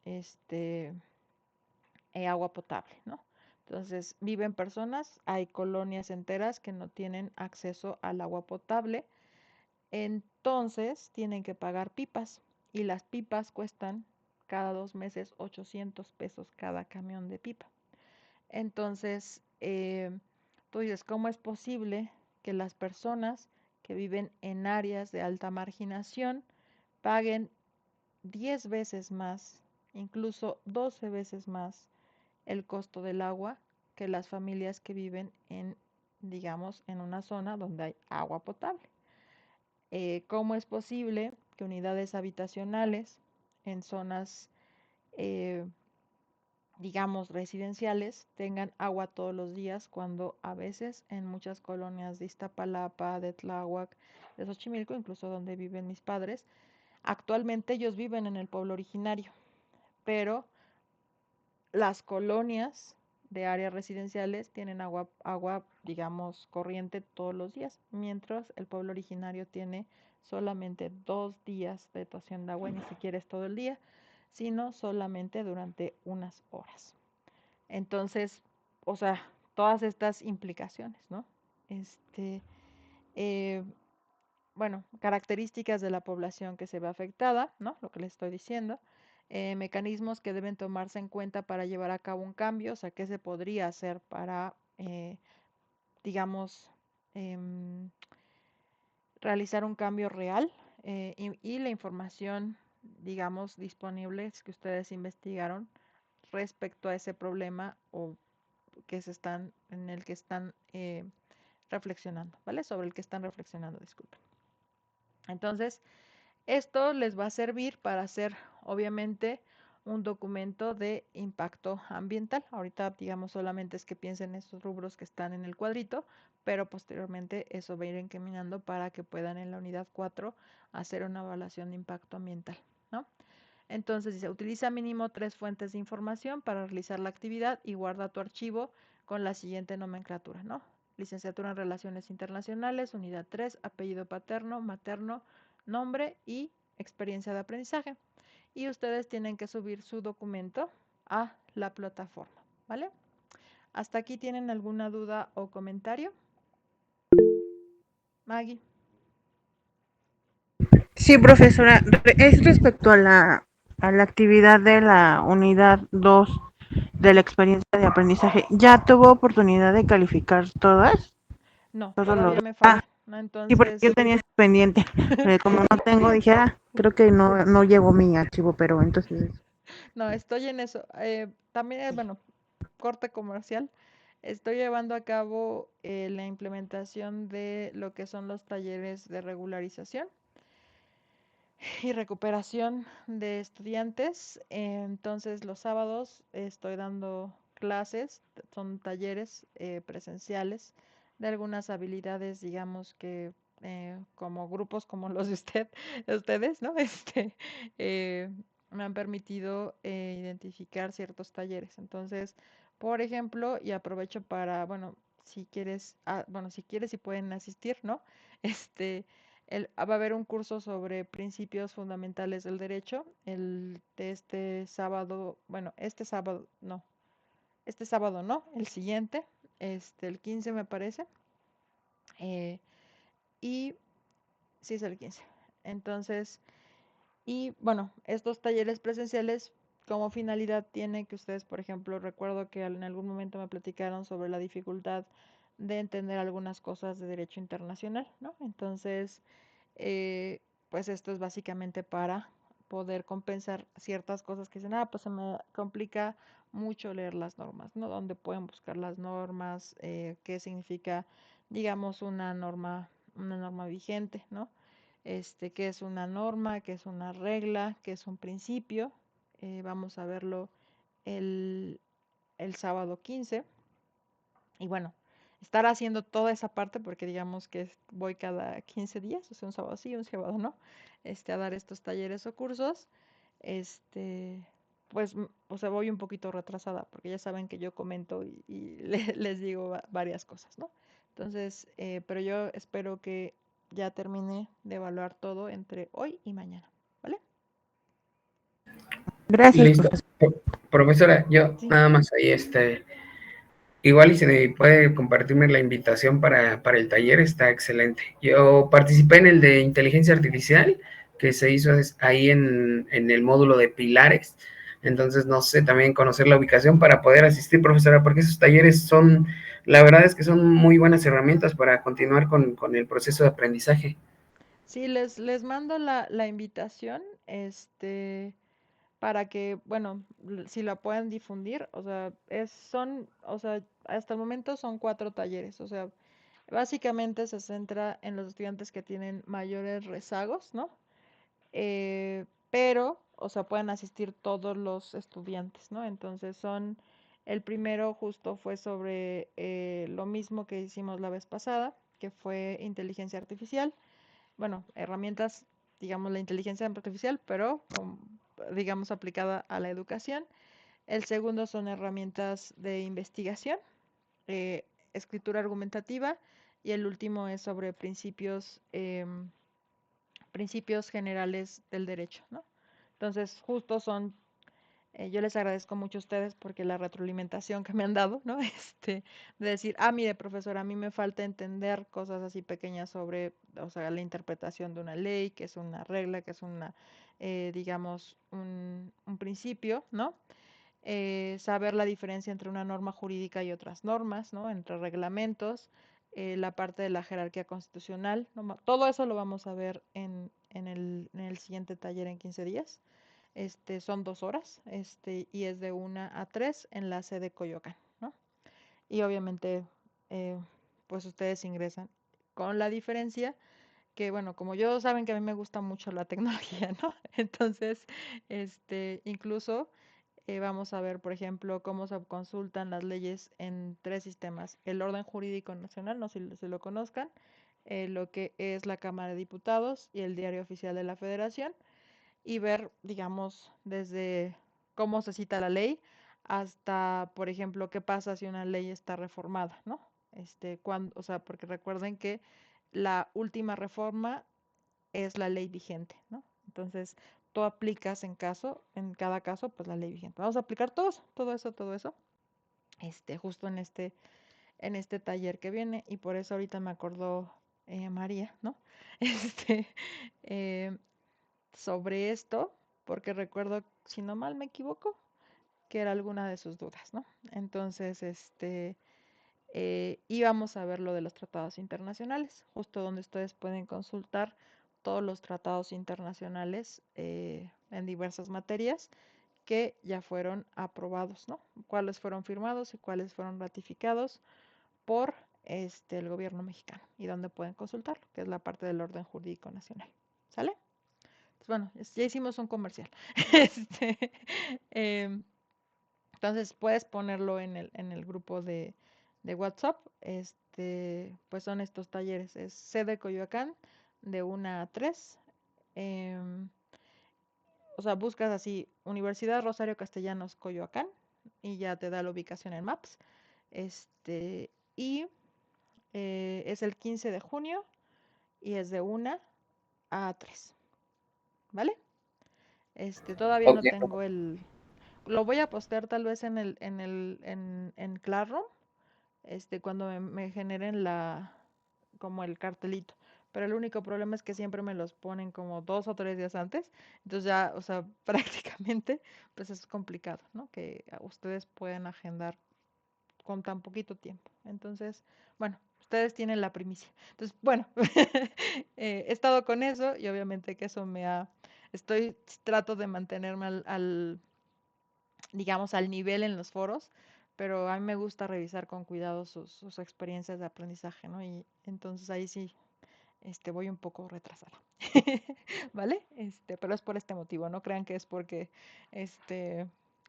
este, agua potable, ¿no? Entonces, viven personas, hay colonias enteras que no tienen acceso al agua potable, entonces tienen que pagar pipas y las pipas cuestan cada 2 meses 800 pesos cada camión de pipa. Entonces, tú dices, ¿cómo es posible que las personas que viven en áreas de alta marginación paguen 10 veces más, incluso 12 veces más el costo del agua que las familias que viven en, digamos, en una zona donde hay agua potable? ¿Cómo es posible que unidades habitacionales en zonas, eh, digamos, residenciales tengan agua todos los días cuando a veces en muchas colonias de Iztapalapa, de Tláhuac, de Xochimilco, incluso donde viven mis padres, actualmente ellos viven en el pueblo originario, pero las colonias de áreas residenciales tienen agua, digamos, corriente todos los días, mientras el pueblo originario tiene solamente 2 días de dotación de agua y ni siquiera es todo el día, sino solamente durante unas horas. Entonces, o sea, todas estas implicaciones, ¿no? Este, eh, bueno, características de la población que se ve afectada, ¿no? Lo que les estoy diciendo. Mecanismos que deben tomarse en cuenta para llevar a cabo un cambio, o sea, qué se podría hacer para, digamos, em, realizar un cambio real y la información, digamos, disponible que ustedes investigaron respecto a ese problema o en el que están reflexionando, ¿vale? Sobre el que están reflexionando, disculpen. Entonces, esto les va a servir para hacer, obviamente, un documento de impacto ambiental. Ahorita, digamos, solamente es que piensen en esos rubros que están en el cuadrito, pero posteriormente eso va a ir encaminando para que puedan en la unidad 4 hacer una evaluación de impacto ambiental, ¿no? Entonces dice, utiliza mínimo 3 fuentes de información para realizar la actividad y guarda tu archivo con la siguiente nomenclatura, ¿no? Licenciatura en Relaciones Internacionales, unidad 3, apellido paterno, materno, nombre y experiencia de aprendizaje. Y ustedes tienen que subir su documento a la plataforma, ¿vale? ¿Hasta aquí tienen alguna duda o comentario? Maggie. Sí, profesora, es respecto a la actividad de la unidad 2 de la experiencia de aprendizaje. ¿Ya tuvo oportunidad de calificar todas? No, Todos los... todavía me Ah, falta, ¿no? sí, porque yo Entonces, tenía ese pendiente, pero como no tengo, dije, creo que no llegó mi archivo, pero entonces... no, estoy en eso. También, bueno, corte comercial. Estoy llevando a cabo la implementación de lo que son los talleres de regularización y recuperación de estudiantes. Entonces, los sábados estoy dando clases, son talleres presenciales de algunas habilidades, digamos que como grupos como los de ustedes, ¿no? Eh, me han permitido identificar ciertos talleres. Entonces, por ejemplo, y aprovecho para, bueno, si quieres y pueden asistir, ¿no? Este, Va a haber un curso sobre principios fundamentales del derecho, el de este sábado, bueno, este sábado no, el siguiente, el 15 me parece, eh, y sí es el 15. Entonces, y bueno, estos talleres presenciales como finalidad tienen que ustedes, por ejemplo, recuerdo que en algún momento me platicaron sobre la dificultad de entender algunas cosas de derecho internacional, ¿no? Entonces, eh, pues esto es básicamente para poder compensar ciertas cosas que dicen, pues se me complica mucho leer las normas, ¿no? Dónde pueden buscar las normas, qué significa, digamos, una norma vigente, ¿no? Qué es una norma, qué es una regla, qué es un principio. Vamos a verlo el, el sábado 15. Y bueno, estar haciendo toda esa parte, porque digamos que voy cada 15 días, o sea, un sábado sí, un sábado no, a dar estos talleres o cursos, este, pues, o sea, voy un poquito retrasada, porque ya saben que yo comento y les digo varias cosas, ¿no? Entonces, pero yo espero que ya termine de evaluar todo entre hoy y mañana, ¿vale? Gracias, Listo. profesor. Profesora, yo Sí. nada más ahí, igual y se puede compartirme la invitación para el taller, está excelente. Yo participé en el de inteligencia artificial que se hizo ahí en el módulo de Pilares, entonces no sé también conocer la ubicación para poder asistir, profesora, porque esos talleres son, la verdad es que son muy buenas herramientas para continuar con el proceso de aprendizaje. Sí, les mando la invitación, para que, bueno, si la pueden difundir, o sea, o sea, hasta el momento son 4 talleres, o sea, básicamente se centra en los estudiantes que tienen mayores rezagos, ¿no? Pero, o sea, pueden asistir todos los estudiantes, ¿no? Entonces el primero justo fue sobre lo mismo que hicimos la vez pasada, que fue inteligencia artificial, bueno, herramientas, digamos, la inteligencia artificial, pero digamos aplicada a la educación. El segundo son herramientas de investigación, escritura argumentativa, y el último es sobre principios generales del derecho, ¿no? Entonces, justo yo les agradezco mucho a ustedes porque la retroalimentación que me han dado, ¿no? De decir, mire, profesor, a mí me falta entender cosas así pequeñas sobre, o sea, la interpretación de una ley, que es una regla, que es digamos, un principio, ¿no? Saber la diferencia entre una norma jurídica y otras normas, ¿no? Entre reglamentos, la parte de la jerarquía constitucional, ¿no? Todo eso lo vamos a ver en el siguiente taller en 15 días. Son 2 horas, y es de 1 a 3 en la sede Coyoacán, ¿no? Y obviamente, eh, pues ustedes ingresan con la diferencia que, bueno, como yo saben que a mí me gusta mucho la tecnología, ¿no? Entonces, incluso vamos a ver, por ejemplo, cómo se consultan las leyes en 3 sistemas. El orden jurídico nacional, no sé si lo conozcan, lo que es la Cámara de Diputados y el Diario Oficial de la Federación, y ver, digamos, desde cómo se cita la ley hasta, por ejemplo, qué pasa si una ley está reformada, ¿no? O sea, porque recuerden que la última reforma es la ley vigente, ¿no? Entonces, tú aplicas en cada caso, pues la ley vigente. Vamos a aplicar todo eso, justo en este taller que viene, y por eso ahorita me acordó María, ¿no? Este, eh, sobre esto, porque recuerdo, si no mal me equivoco, que era alguna de sus dudas, ¿no? Entonces, íbamos a ver lo de los tratados internacionales, justo donde ustedes pueden consultar todos los tratados internacionales en diversas materias que ya fueron aprobados, ¿no? Cuáles fueron firmados y cuáles fueron ratificados por el gobierno mexicano y dónde pueden consultarlo, que es la parte del orden jurídico nacional. ¿Sale? Pues bueno, ya hicimos un comercial. Este, em, entonces puedes ponerlo en el grupo de WhatsApp. Pues son estos talleres. Es sede Coyoacán de 1 a 3. em, o sea, buscas así Universidad Rosario Castellanos Coyoacán y ya te da la ubicación en Maps. Y es el 15 de junio y es de 1 A3, ¿vale? Todavía Ok, no tengo lo voy a postear tal vez en Classroom, cuando me generen como el cartelito. Pero el único problema es que siempre me los ponen como 2 o 3 días antes. Entonces ya, o sea, prácticamente, pues es complicado, ¿no? Que ustedes puedan agendar con tan poquito tiempo. Entonces, bueno, ustedes tienen la primicia. Entonces, bueno, he estado con eso y obviamente que eso trato de mantenerme digamos, al nivel en los foros, pero a mí me gusta revisar con cuidado sus experiencias de aprendizaje, ¿no? Y entonces ahí sí, voy un poco retrasada, ¿vale? Pero es por este motivo, no crean que es porque, este,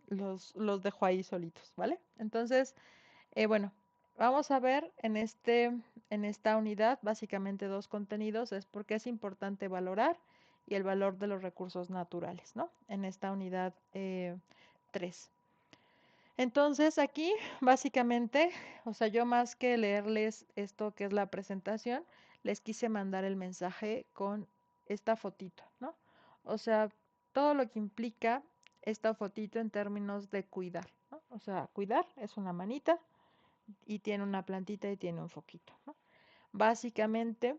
los dejo ahí solitos, ¿vale? Entonces, bueno, vamos a ver en esta unidad básicamente dos contenidos, es por qué es importante valorar y el valor de los recursos naturales, ¿no? En esta unidad 3. Entonces aquí básicamente, o sea, yo más que leerles esto que es la presentación, les quise mandar el mensaje con esta fotito, ¿no? O sea, todo lo que implica esta fotito en términos de cuidar, ¿no? O sea, cuidar es una manita y tiene una plantita y tiene un foquito, ¿no? Básicamente,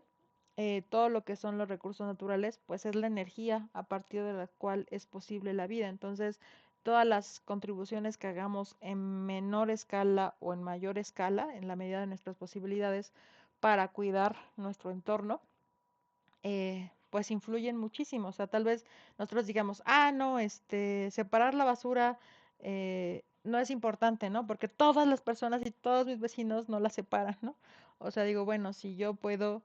todo lo que son los recursos naturales, pues es la energía a partir de la cual es posible la vida. Entonces, todas las contribuciones que hagamos en menor escala o en mayor escala, en la medida de nuestras posibilidades, para cuidar nuestro entorno, pues influyen muchísimo. O sea, tal vez nosotros digamos, ah, no, separar la basura no es importante, ¿no? Porque todas las personas y todos mis vecinos no la separan, ¿no? O sea, digo, bueno, si yo puedo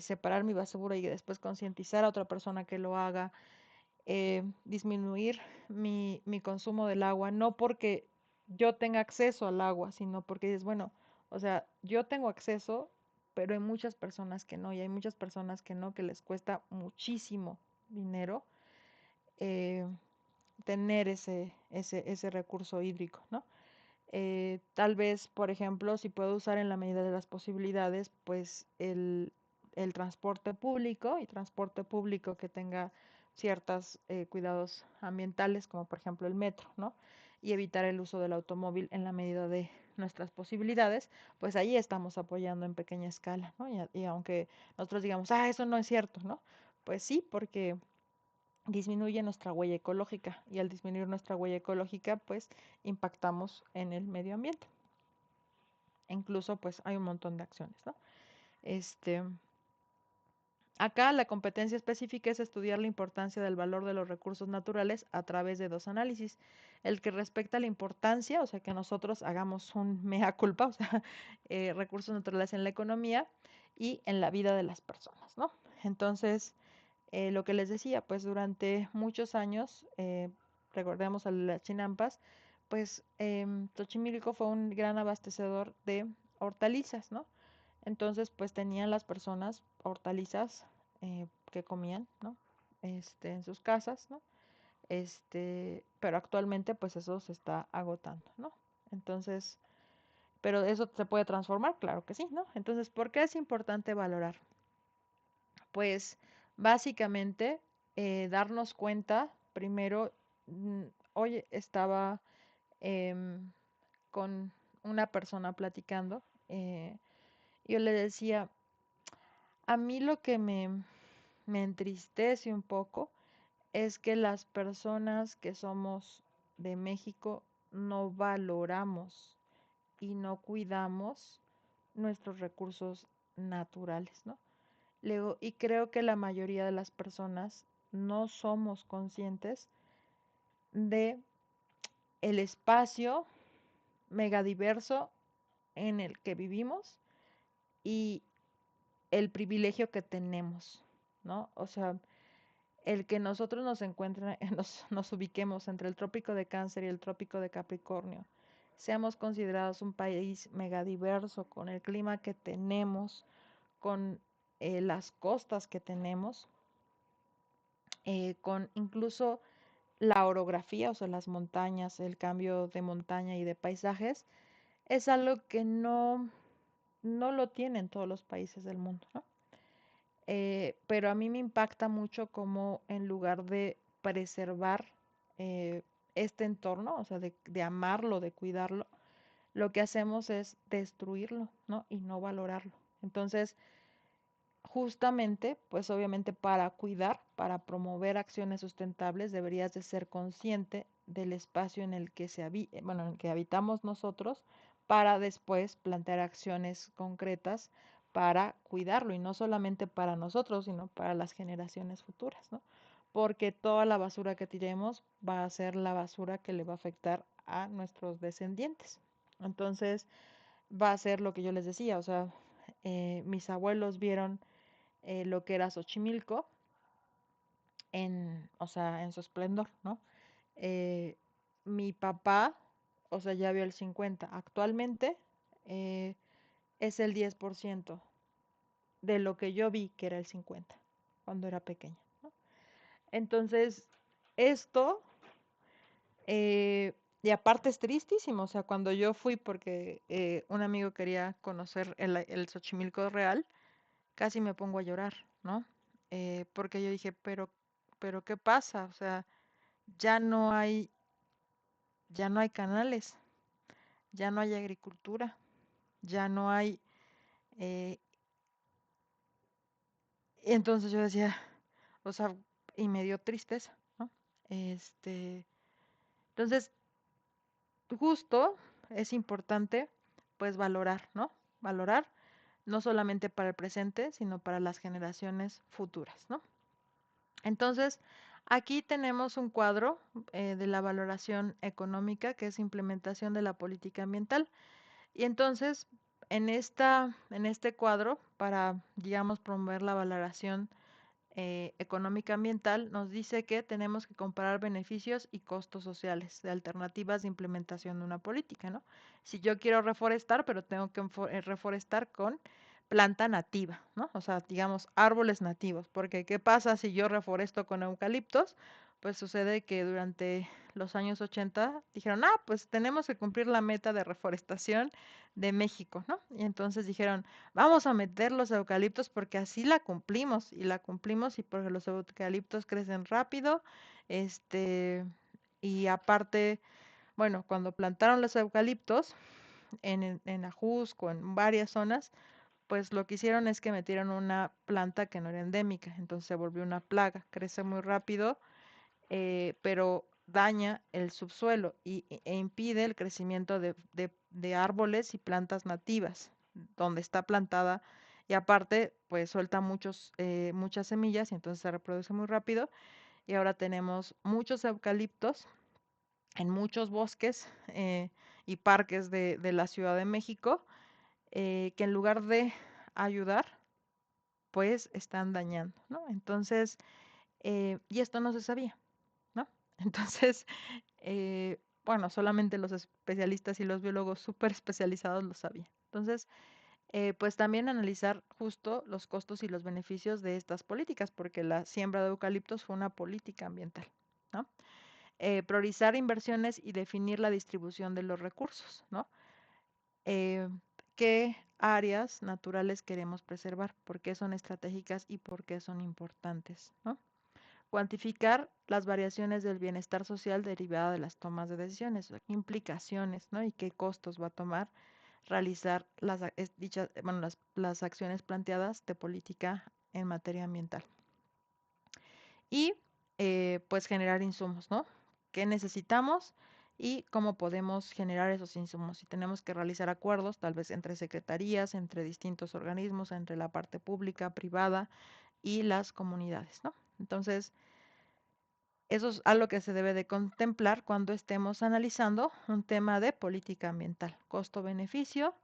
separar mi basura y después concientizar a otra persona que lo haga, disminuir mi consumo del agua, no porque yo tenga acceso al agua, sino porque es bueno, o sea, yo tengo acceso, pero hay muchas personas que no, y hay muchas personas que no, que les cuesta muchísimo dinero eh, tener ese recurso hídrico, ¿no? Tal vez, por ejemplo, si puedo usar en la medida de las posibilidades, pues el transporte público y transporte público que tenga ciertos cuidados ambientales, como por ejemplo el metro, ¿no? Y evitar el uso del automóvil en la medida de nuestras posibilidades, pues ahí estamos apoyando en pequeña escala, ¿no? Y aunque nosotros digamos, ah, eso no es cierto, ¿no? Pues sí, porque disminuye nuestra huella ecológica y al disminuir nuestra huella ecológica, pues impactamos en el medio ambiente. Incluso, pues hay un montón de acciones, ¿no? Este, Acá la competencia específica es estudiar la importancia del valor de los recursos naturales a través de dos análisis. El que respecta a la importancia, o sea, que nosotros hagamos un mea culpa, o sea, recursos naturales en la economía y en la vida de las personas, ¿no? Entonces, lo que les decía, pues durante muchos años, recordemos a las Chinampas, pues Xochimilco fue un gran abastecedor de hortalizas, ¿no? Entonces, pues tenían las personas hortalizas que comían, ¿no? En sus casas, ¿no? Pero actualmente, pues eso se está agotando, ¿no? Entonces, pero eso se puede transformar, claro que sí, ¿no? Entonces, ¿por qué es importante valorar? Pues básicamente darnos cuenta, primero, mm, hoy estaba em, con una persona platicando, yo le decía, a mí lo que me entristece un poco es que las personas que somos de México no valoramos y no cuidamos nuestros recursos naturales, ¿no? Y creo que la mayoría de las personas no somos conscientes de el espacio megadiverso en el que vivimos y el privilegio que tenemos, ¿no? O sea, el que nosotros nos encuentren, nos ubiquemos entre el trópico de Cáncer y el trópico de Capricornio, seamos considerados un país megadiverso con el clima que tenemos, con las costas que tenemos, con incluso la orografía, o sea, las montañas, el cambio de montaña y de paisajes, es algo que no lo tienen todos los países del mundo, ¿no? pero a mí me impacta mucho como en lugar de preservar eh, este entorno, o sea, de amarlo, de cuidarlo, lo que hacemos es destruirlo, ¿no? Y no valorarlo. Entonces, justamente, pues obviamente para cuidar, para promover acciones sustentables, deberías de ser consciente del espacio en el que bueno, en el que habitamos nosotros, para después plantear acciones concretas para cuidarlo, y no solamente para nosotros, sino para las generaciones futuras, ¿no? Porque toda la basura que tiremos va a ser la basura que le va a afectar a nuestros descendientes. Entonces, va a ser lo que yo les decía, o sea, mis abuelos vieron lo que era Xochimilco o sea, en su esplendor, ¿no? Eh, Mi papá, o sea, ya vio el 50. Actualmente eh, es el 10% de lo que yo vi que era el 50 cuando era pequeña, ¿no? Entonces, esto, eh, y aparte es tristísimo, o sea, cuando yo fui porque un amigo quería conocer el Xochimilco real, casi me pongo a llorar, ¿no? Porque yo dije, pero ¿qué pasa? O sea, ya no hay, ya no hay canales, ya no hay agricultura, ya no hay, eh, entonces yo decía, o sea, y me dio tristeza, ¿no? Este, entonces, justo es importante, pues, valorar, ¿no? Valorar no solamente para el presente, sino para las generaciones futuras, ¿no? Entonces, aquí tenemos un cuadro de la valoración económica, que es implementación de la política ambiental. Y entonces, en este cuadro, para, digamos, promover la valoración económica ambiental, nos dice que tenemos que comparar beneficios y costos sociales de alternativas de implementación de una política, ¿no? Si yo quiero reforestar, pero tengo que reforestar con planta nativa, ¿no? O sea, digamos, árboles nativos, porque ¿qué pasa si yo reforesto con eucaliptos? Pues sucede que durante los años 80 dijeron, pues tenemos que cumplir la meta de reforestación de México, ¿no? Y entonces dijeron, vamos a meter los eucaliptos porque así la cumplimos y porque los eucaliptos crecen rápido, este, y aparte, bueno, cuando plantaron los eucaliptos en Ajusco, en varias zonas, pues lo que hicieron es que metieron una planta que no era endémica, entonces se volvió una plaga, crece muy rápido, pero daña el subsuelo e impide el crecimiento de árboles y plantas nativas donde está plantada, y aparte pues suelta muchas semillas y entonces se reproduce muy rápido, y ahora tenemos muchos eucaliptos en muchos bosques y parques de la Ciudad de México, que en lugar de ayudar pues están dañando, ¿no? Entonces, y esto no se sabía, ¿no? Entonces, bueno, solamente los especialistas y los biólogos súper especializados lo sabían. Entonces, pues también analizar justo los costos y los beneficios de estas políticas, porque la siembra de eucaliptos fue una política ambiental, ¿no? Priorizar inversiones y definir la distribución de los recursos, ¿no? Eh, ¿Qué áreas naturales queremos preservar? ¿Por qué son estratégicas y por qué son importantes, ¿no? Cuantificar las variaciones del bienestar social derivada de las tomas de decisiones, implicaciones, ¿no? Y qué costos va a tomar realizar bueno, las acciones planteadas de política en materia ambiental. Y pues generar insumos, ¿no? ¿Qué necesitamos y cómo podemos generar esos insumos? Si tenemos que realizar acuerdos, tal vez entre secretarías, entre distintos organismos, entre la parte pública, privada y las comunidades, ¿no? Entonces, eso es algo que se debe de contemplar cuando estemos analizando un tema de política ambiental. Costo-beneficio,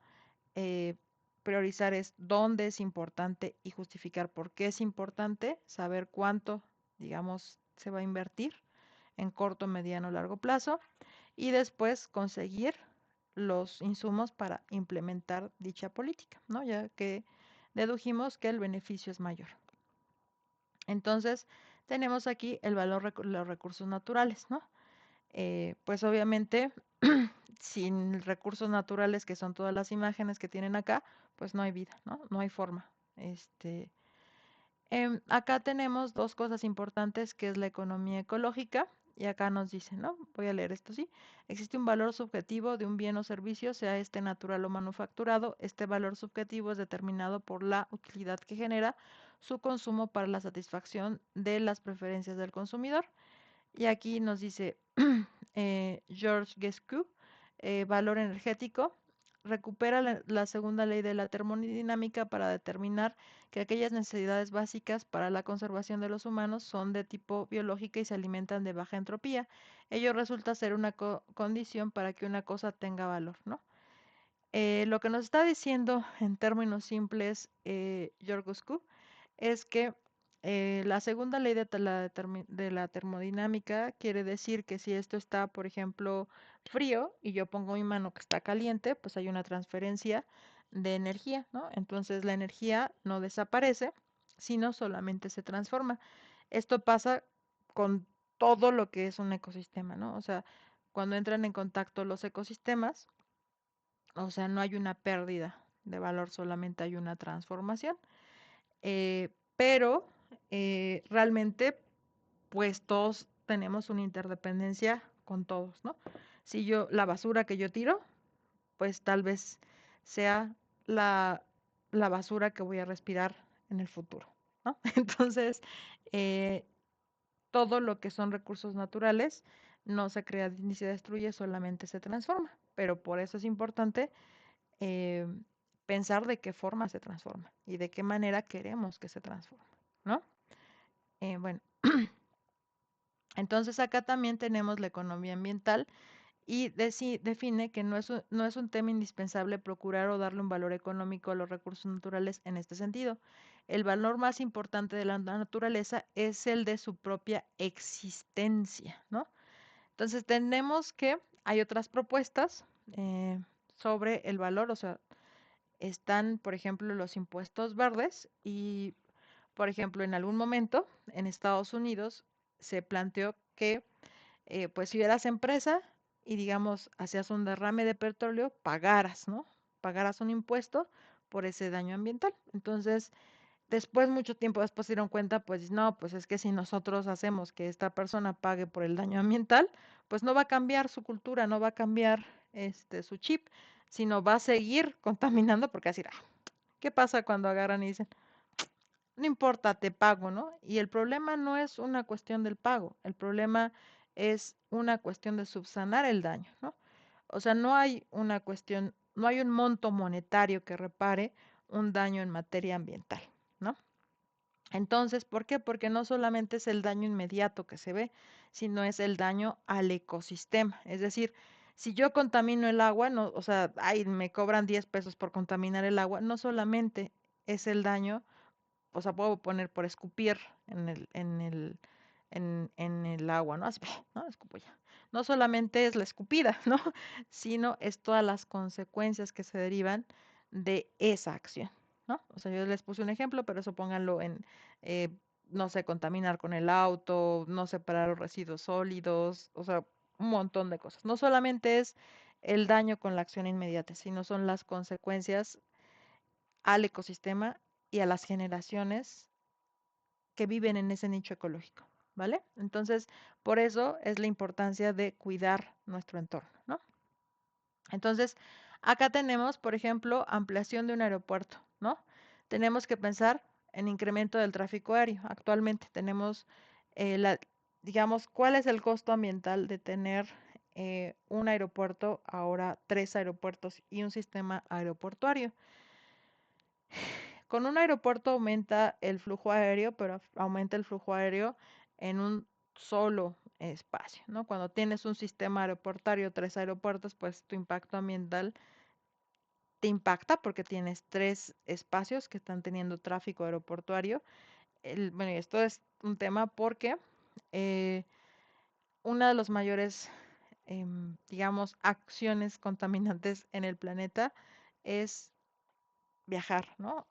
priorizar es dónde es importante y justificar por qué es importante, saber cuánto, digamos, se va a invertir en corto, mediano, largo plazo, y después conseguir los insumos para implementar dicha política, ¿no? Ya que dedujimos que el beneficio es mayor. Entonces, tenemos aquí el valor de los recursos naturales, ¿no? Pues obviamente, sin recursos naturales, que son todas las imágenes que tienen acá, pues no hay vida, ¿no? No hay forma. Acá tenemos dos cosas importantes, que es la economía ecológica, y acá nos dice, ¿no? Voy a leer esto, sí. Existe un valor subjetivo de un bien o servicio, sea este natural o manufacturado. Este valor subjetivo es determinado por la utilidad que genera su consumo para la satisfacción de las preferencias del consumidor. Y aquí nos dice George Gescu, valor energético, recupera la segunda ley de la termodinámica para determinar que aquellas necesidades básicas para la conservación de los humanos son de tipo biológica y se alimentan de baja entropía. Ello resulta ser una condición para que una cosa tenga valor, ¿no? Lo que nos está diciendo en términos simples George Gescu es que la segunda ley de la termodinámica quiere decir que si esto está, por ejemplo, frío y yo pongo mi mano que está caliente, pues hay una transferencia de energía, ¿no? Entonces la energía no desaparece, sino solamente se transforma. Esto pasa con todo lo que es un ecosistema, ¿no? O sea, cuando entran en contacto los ecosistemas, o sea, no hay una pérdida de valor, solamente hay una transformación. Pero realmente, pues todos tenemos una interdependencia con todos, ¿no? Si yo, la basura que yo tiro, pues tal vez sea la, la basura que voy a respirar en el futuro, ¿no? Entonces, eh, todo lo que son recursos naturales no se crea ni se destruye, solamente se transforma. Pero por eso es importante eh, pensar de qué forma se transforma y de qué manera queremos que se transforme, ¿no? Bueno, entonces acá también tenemos la economía ambiental y define que no es un tema indispensable procurar o darle un valor económico a los recursos naturales en este sentido. El valor más importante de la naturaleza es el de su propia existencia, ¿no? Entonces tenemos que hay otras propuestas sobre el valor, o sea, están, por ejemplo, los impuestos verdes y, por ejemplo, en algún momento en Estados Unidos se planteó que, pues, si eras empresa y, digamos, hacías un derrame de petróleo, pagaras, ¿no? Pagaras un impuesto por ese daño ambiental. Entonces, después, mucho tiempo después se dieron cuenta, pues no, pues es que si nosotros hacemos que esta persona pague por el daño ambiental, pues no va a cambiar su cultura, no va a cambiar su chip, sino va a seguir contaminando porque así, ¿qué pasa cuando agarran y dicen, no importa, te pago, ¿no? Y el problema no es una cuestión del pago, el problema es una cuestión de subsanar el daño, ¿no? O sea, no hay una cuestión, no hay un monto monetario que repare un daño en materia ambiental, ¿no? Entonces, ¿por qué? Porque no solamente es el daño inmediato que se ve, sino es el daño al ecosistema. Es decir, si yo contamino el agua, no, o sea, ay, me cobran 10 pesos por contaminar el agua, no solamente es el daño, o sea, puedo poner por escupir en el agua, ¿no? Así, ¿no? Escupo ya. No solamente es la escupida, ¿no? Sino es todas las consecuencias que se derivan de esa acción, ¿no? O sea, yo les puse un ejemplo, pero eso pónganlo en, eh, no sé, contaminar con el auto, no separar los residuos sólidos, o sea, un montón de cosas. No solamente es el daño con la acción inmediata, sino son las consecuencias al ecosistema y a las generaciones que viven en ese nicho ecológico, ¿vale? Entonces, por eso es la importancia de cuidar nuestro entorno, ¿no? Entonces, acá tenemos, por ejemplo, ampliación de un aeropuerto, ¿no? Tenemos que pensar en incremento del tráfico aéreo. Actualmente tenemos, digamos, ¿cuál es el costo ambiental de tener un aeropuerto, ahora tres aeropuertos y un sistema aeroportuario? Con un aeropuerto aumenta el flujo aéreo, pero aumenta el flujo aéreo en un solo espacio, ¿no? Cuando tienes un sistema aeroportuario, tres aeropuertos, pues tu impacto ambiental te impacta porque tienes tres espacios que están teniendo tráfico aeroportuario. Bueno, y esto es un tema porque eh, una de las mayores, digamos, acciones contaminantes en el planeta es viajar, ¿no?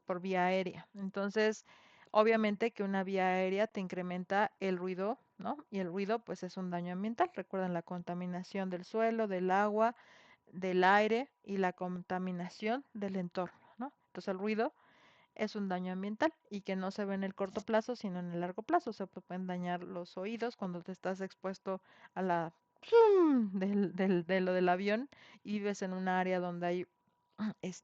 Por vía aérea. Entonces, obviamente que una vía aérea te incrementa el ruido, ¿no? Y el ruido, pues, es un daño ambiental. Recuerden la contaminación del suelo, del agua, del aire y la contaminación del entorno, ¿no? Entonces, el ruido es un daño ambiental y que no se ve en el corto plazo, sino en el largo plazo. Se te pueden dañar los oídos cuando te estás expuesto a la de lo del avión y vives en un área donde hay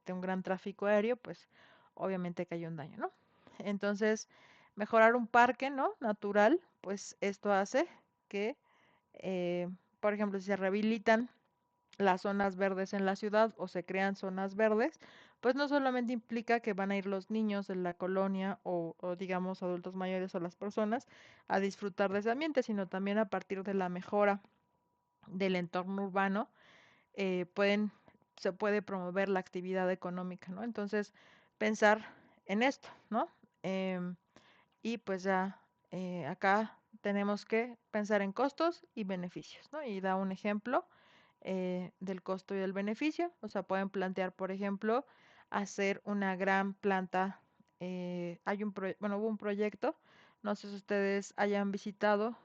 un gran tráfico aéreo, pues obviamente que hay un daño, ¿no? Entonces, mejorar un parque, ¿no? Natural, pues esto hace que, eh, por ejemplo, si se rehabilitan las zonas verdes en la ciudad o se crean zonas verdes, pues no solamente implica que van a ir los niños de la colonia o digamos adultos mayores o las personas a disfrutar de ese ambiente, sino también a partir de la mejora del entorno urbano, pueden, se puede promover la actividad económica, ¿no? Entonces, pensar en esto, ¿no? Em, y pues ya acá tenemos que pensar en costos y beneficios, ¿no? Y da un ejemplo del costo y del beneficio. O sea, pueden plantear, por ejemplo, hacer una gran planta. Bueno, hubo un proyecto, no sé si ustedes hayan visitado,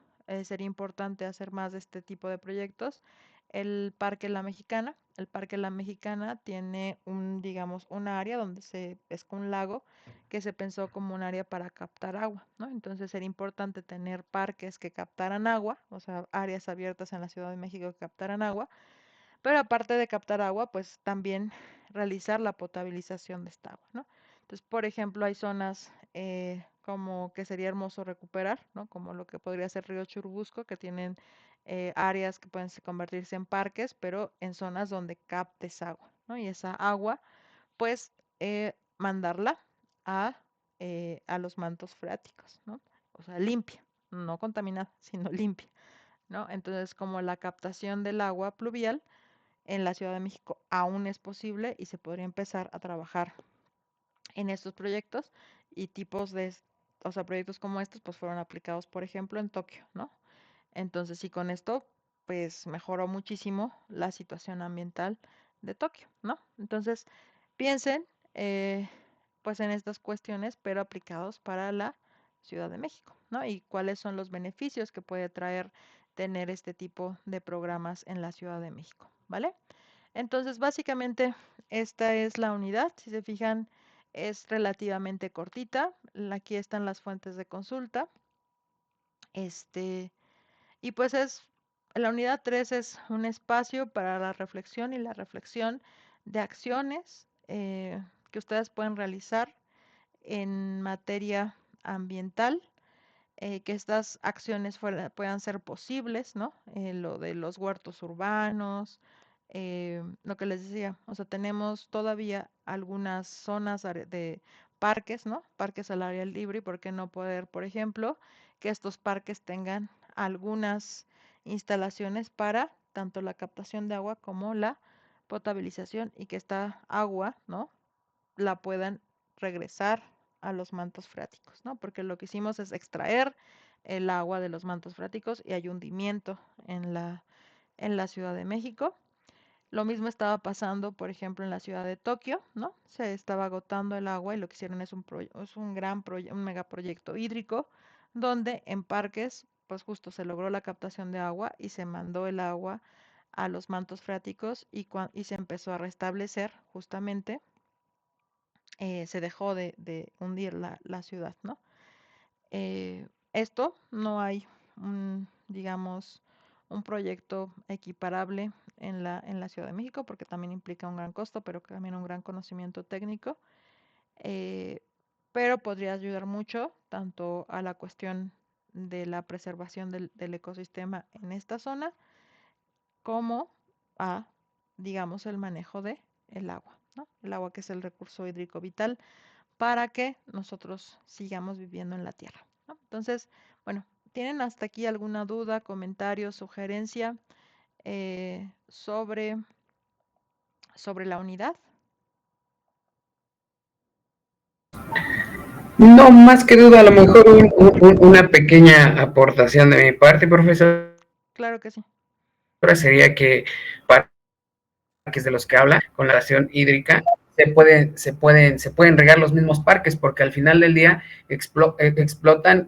sería importante hacer más de este tipo de proyectos. El Parque La Mexicana. El Parque La Mexicana tiene digamos, un área donde es un lago que se pensó como un área para captar agua, ¿no? Entonces sería importante tener parques que captaran agua, o sea, áreas abiertas en la Ciudad de México que captaran agua, pero aparte de captar agua, pues también realizar la potabilización de esta agua, ¿no? Entonces, por ejemplo, hay zonas como que sería hermoso recuperar, ¿no? Como lo que podría ser Río Churubusco, que tienen áreas que pueden convertirse en parques, pero en zonas donde captes agua, ¿no? Y esa agua, pues, mandarla a, a los mantos freáticos, ¿no? O sea, limpia, no contaminada, sino limpia, ¿no? Entonces, como la captación del agua pluvial en la Ciudad de México aún es posible y se podría empezar a trabajar en estos proyectos y tipos o sea, proyectos como estos pues fueron aplicados, por ejemplo, en Tokio, ¿no? Entonces, y con esto pues mejoró muchísimo la situación ambiental de Tokio, ¿no? Entonces, piensen pues en estas cuestiones, pero aplicados para la Ciudad de México, ¿no? Y cuáles son los beneficios que puede traer tener este tipo de programas en la Ciudad de México, ¿vale? Entonces, básicamente, esta es la unidad. Si se fijan, es relativamente cortita. Aquí están las fuentes de consulta. Este, y pues la unidad 3 es un espacio para la reflexión y la reflexión de acciones que ustedes pueden realizar en materia ambiental, que estas acciones puedan ser posibles, ¿no? Lo de los huertos urbanos, lo que les decía, o sea, tenemos todavía algunas zonas de parques, ¿no? Parques al aire libre, y por qué no poder, por ejemplo, que estos parques tengan algunas instalaciones para tanto la captación de agua como la potabilización y que esta agua, ¿no? La puedan regresar a los mantos freáticos, ¿no? Porque lo que hicimos es extraer el agua de los mantos freáticos y hay hundimiento en la Ciudad de México. Lo mismo estaba pasando, por ejemplo, en la ciudad de Tokio, ¿no? Se estaba agotando el agua y lo que hicieron es un megaproyecto hídrico donde en parques, pues justo se logró la captación de agua y se mandó el agua a los mantos freáticos y se empezó a restablecer justamente, se dejó de hundir la ciudad, ¿no? Esto no hay digamos, un proyecto equiparable en la Ciudad de México porque también implica un gran costo, pero también un gran conocimiento técnico, eh, pero podría ayudar mucho tanto a la cuestión de la preservación del ecosistema en esta zona como a, digamos, el manejo de el agua, ¿no? El agua que es el recurso hídrico vital para que nosotros sigamos viviendo en la Tierra, ¿no? Entonces, bueno, ¿tienen hasta aquí alguna duda, comentario, sugerencia sobre la unidad? No, más que duda, a lo mejor una pequeña aportación de mi parte, profesora, Claro que sí. sería que parques de los que habla con la acción hídrica se pueden regar los mismos parques porque al final del día explotan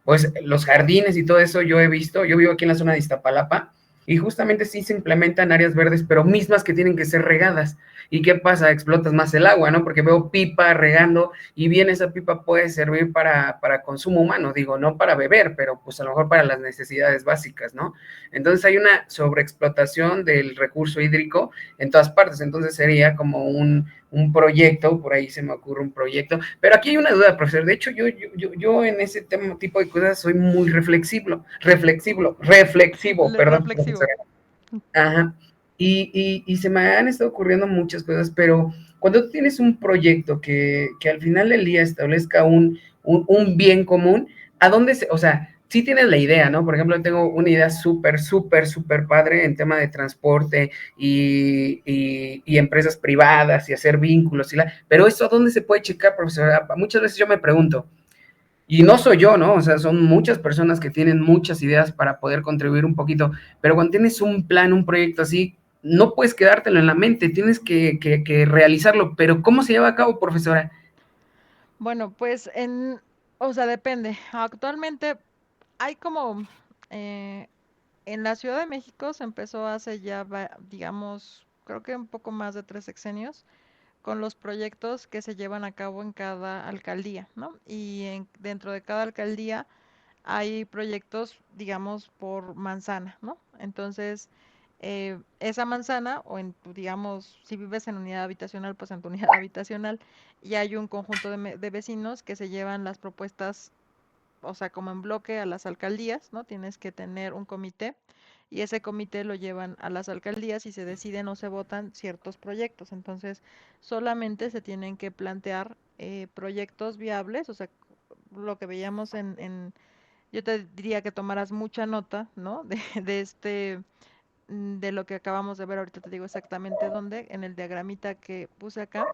pues los jardines y todo eso. Yo he visto, yo vivo aquí en la zona de Iztapalapa y justamente sí se implementan áreas verdes, pero mismas que tienen que ser regadas. ¿Y qué pasa? Explotas más el agua, ¿no? Porque veo pipa regando y bien esa pipa puede servir para consumo humano, digo, no para beber, pero pues a lo mejor para las necesidades básicas, ¿no? Entonces hay una sobreexplotación del recurso hídrico en todas partes, entonces sería como un proyecto, por ahí se me ocurre un proyecto, pero aquí hay una duda, profesor, de hecho yo en ese tema, tipo de cosas soy muy reflexivo, perdón, Reflexivo. profesora. Ajá. Y se me han estado ocurriendo muchas cosas, pero cuando tú tienes un proyecto que al final del día establezca un bien común, ¿a dónde se, o sea, sí tienes la idea, ¿no? Por ejemplo, tengo una idea súper padre en tema de transporte y empresas privadas y hacer vínculos, pero eso, ¿a dónde se puede checar, profesora? Muchas veces yo me pregunto, y no soy yo, ¿no? O sea, son muchas personas que tienen muchas ideas para poder contribuir un poquito, pero cuando tienes un plan, un proyecto así, no puedes quedártelo en la mente, tienes que realizarlo, pero ¿cómo se lleva a cabo, profesora? Bueno, pues o sea, depende. Actualmente hay como, eh, en la Ciudad de México se empezó hace ya, digamos, creo que un poco más de 3 sexenios, con los proyectos que se llevan a cabo en cada alcaldía, ¿no? Y dentro de cada alcaldía hay proyectos, digamos, por manzana, ¿no? Entonces, esa manzana, o digamos, si vives en unidad habitacional, pues en tu unidad habitacional, y hay un conjunto de vecinos que se llevan las propuestas, o sea, como en bloque a las alcaldías, ¿no? Tienes que tener un comité y ese comité lo llevan a las alcaldías y se deciden o se votan ciertos proyectos. Entonces, solamente se tienen que plantear proyectos viables, o sea, lo que veíamos yo te diría que tomaras mucha nota, ¿no? De lo que acabamos de ver, ahorita te digo exactamente dónde, en el diagramita que puse acá,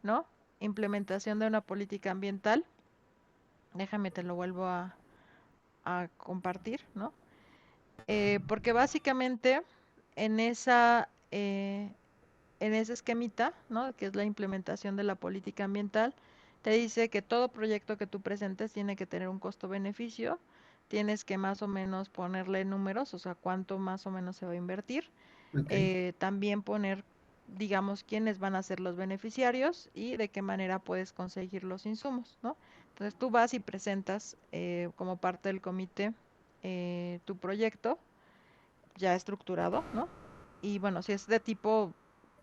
¿no? Implementación de una política ambiental. Déjame, te lo vuelvo a compartir, ¿no? Porque básicamente en en ese esquemita, ¿no? Que es la implementación de la política ambiental, te dice que todo proyecto que tú presentes tiene que tener un costo-beneficio, tienes que más o menos ponerle números, o sea, cuánto más o menos se va a invertir, Ok, también poner, digamos, quiénes van a ser los beneficiarios y de qué manera puedes conseguir los insumos, ¿no? Entonces tú vas y presentas como parte del comité tu proyecto ya estructurado, ¿no? Y bueno, si es de tipo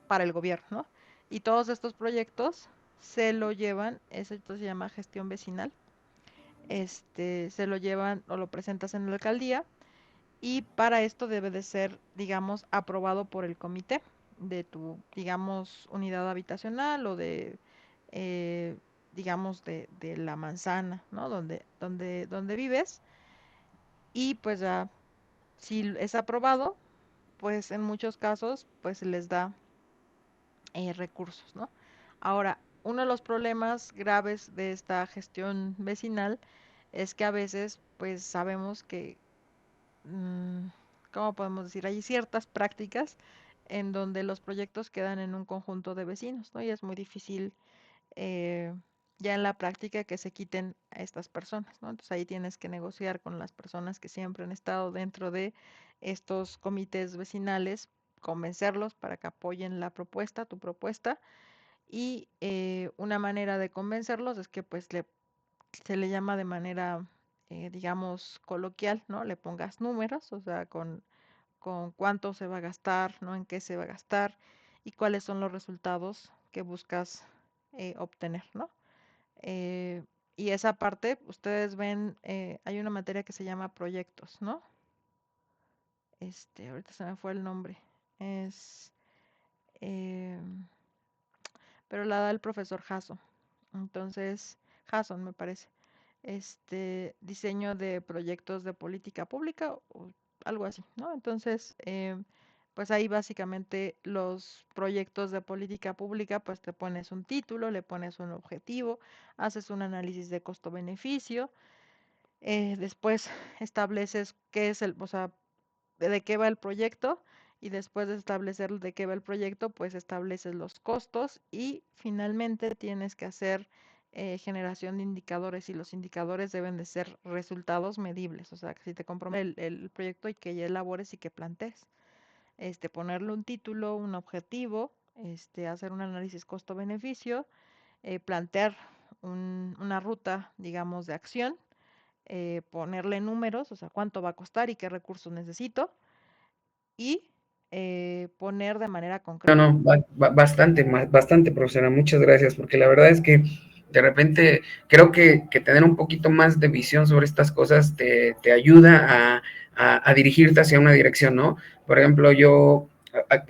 para el gobierno, ¿no? Y todos estos proyectos se lo llevan, esto se llama gestión vecinal, se lo llevan o lo presentas en la alcaldía y para esto debe de ser, digamos, aprobado por el comité de tu, digamos, unidad habitacional o eh, digamos, de la manzana, ¿no? Donde vives. Y pues ya, si es aprobado, pues en muchos casos, pues se les da recursos, ¿no? Ahora, uno de los problemas graves de esta gestión vecinal es que a veces, pues sabemos que, mm, ¿cómo podemos decir? Hay ciertas prácticas en donde los proyectos quedan en un conjunto de vecinos, ¿no? Y es muy difícil eh, ya en la práctica que se quiten a estas personas, ¿no? Entonces ahí tienes que negociar con las personas que siempre han estado dentro de estos comités vecinales, convencerlos para que apoyen la propuesta, tu propuesta, y una manera de convencerlos es que pues se le llama de manera, digamos, coloquial, ¿no? Le pongas números, o sea, con cuánto se va a gastar, ¿no? En qué se va a gastar y cuáles son los resultados que buscas obtener, ¿no? Eh, y esa parte, ustedes ven, hay una materia que se llama proyectos, ¿no? Ahorita se me fue el nombre. Es, eh, pero la da el profesor Jasso. Entonces, Hasson me parece. Diseño de proyectos de política pública o algo así, ¿no? Entonces, pues ahí básicamente los proyectos de política pública, pues te pones un título, le pones un objetivo, haces un análisis de costo-beneficio, después estableces qué es o sea, de qué va el proyecto y después de establecer de qué va el proyecto, pues estableces los costos y finalmente tienes que hacer generación de indicadores y los indicadores deben de ser resultados medibles. O sea, que si te comprometes el proyecto y que ya elabores y que plantees. Ponerle un título, un objetivo, hacer un análisis costo-beneficio, plantear una ruta, digamos, de acción, ponerle números, o sea, cuánto va a costar y qué recursos necesito, y poner de manera No, concreta. no, bastante, bastante, profesora, muchas gracias, porque la verdad es que de repente creo que tener un poquito más de visión sobre estas cosas te ayuda a dirigirte hacia una dirección, ¿no? Por ejemplo, yo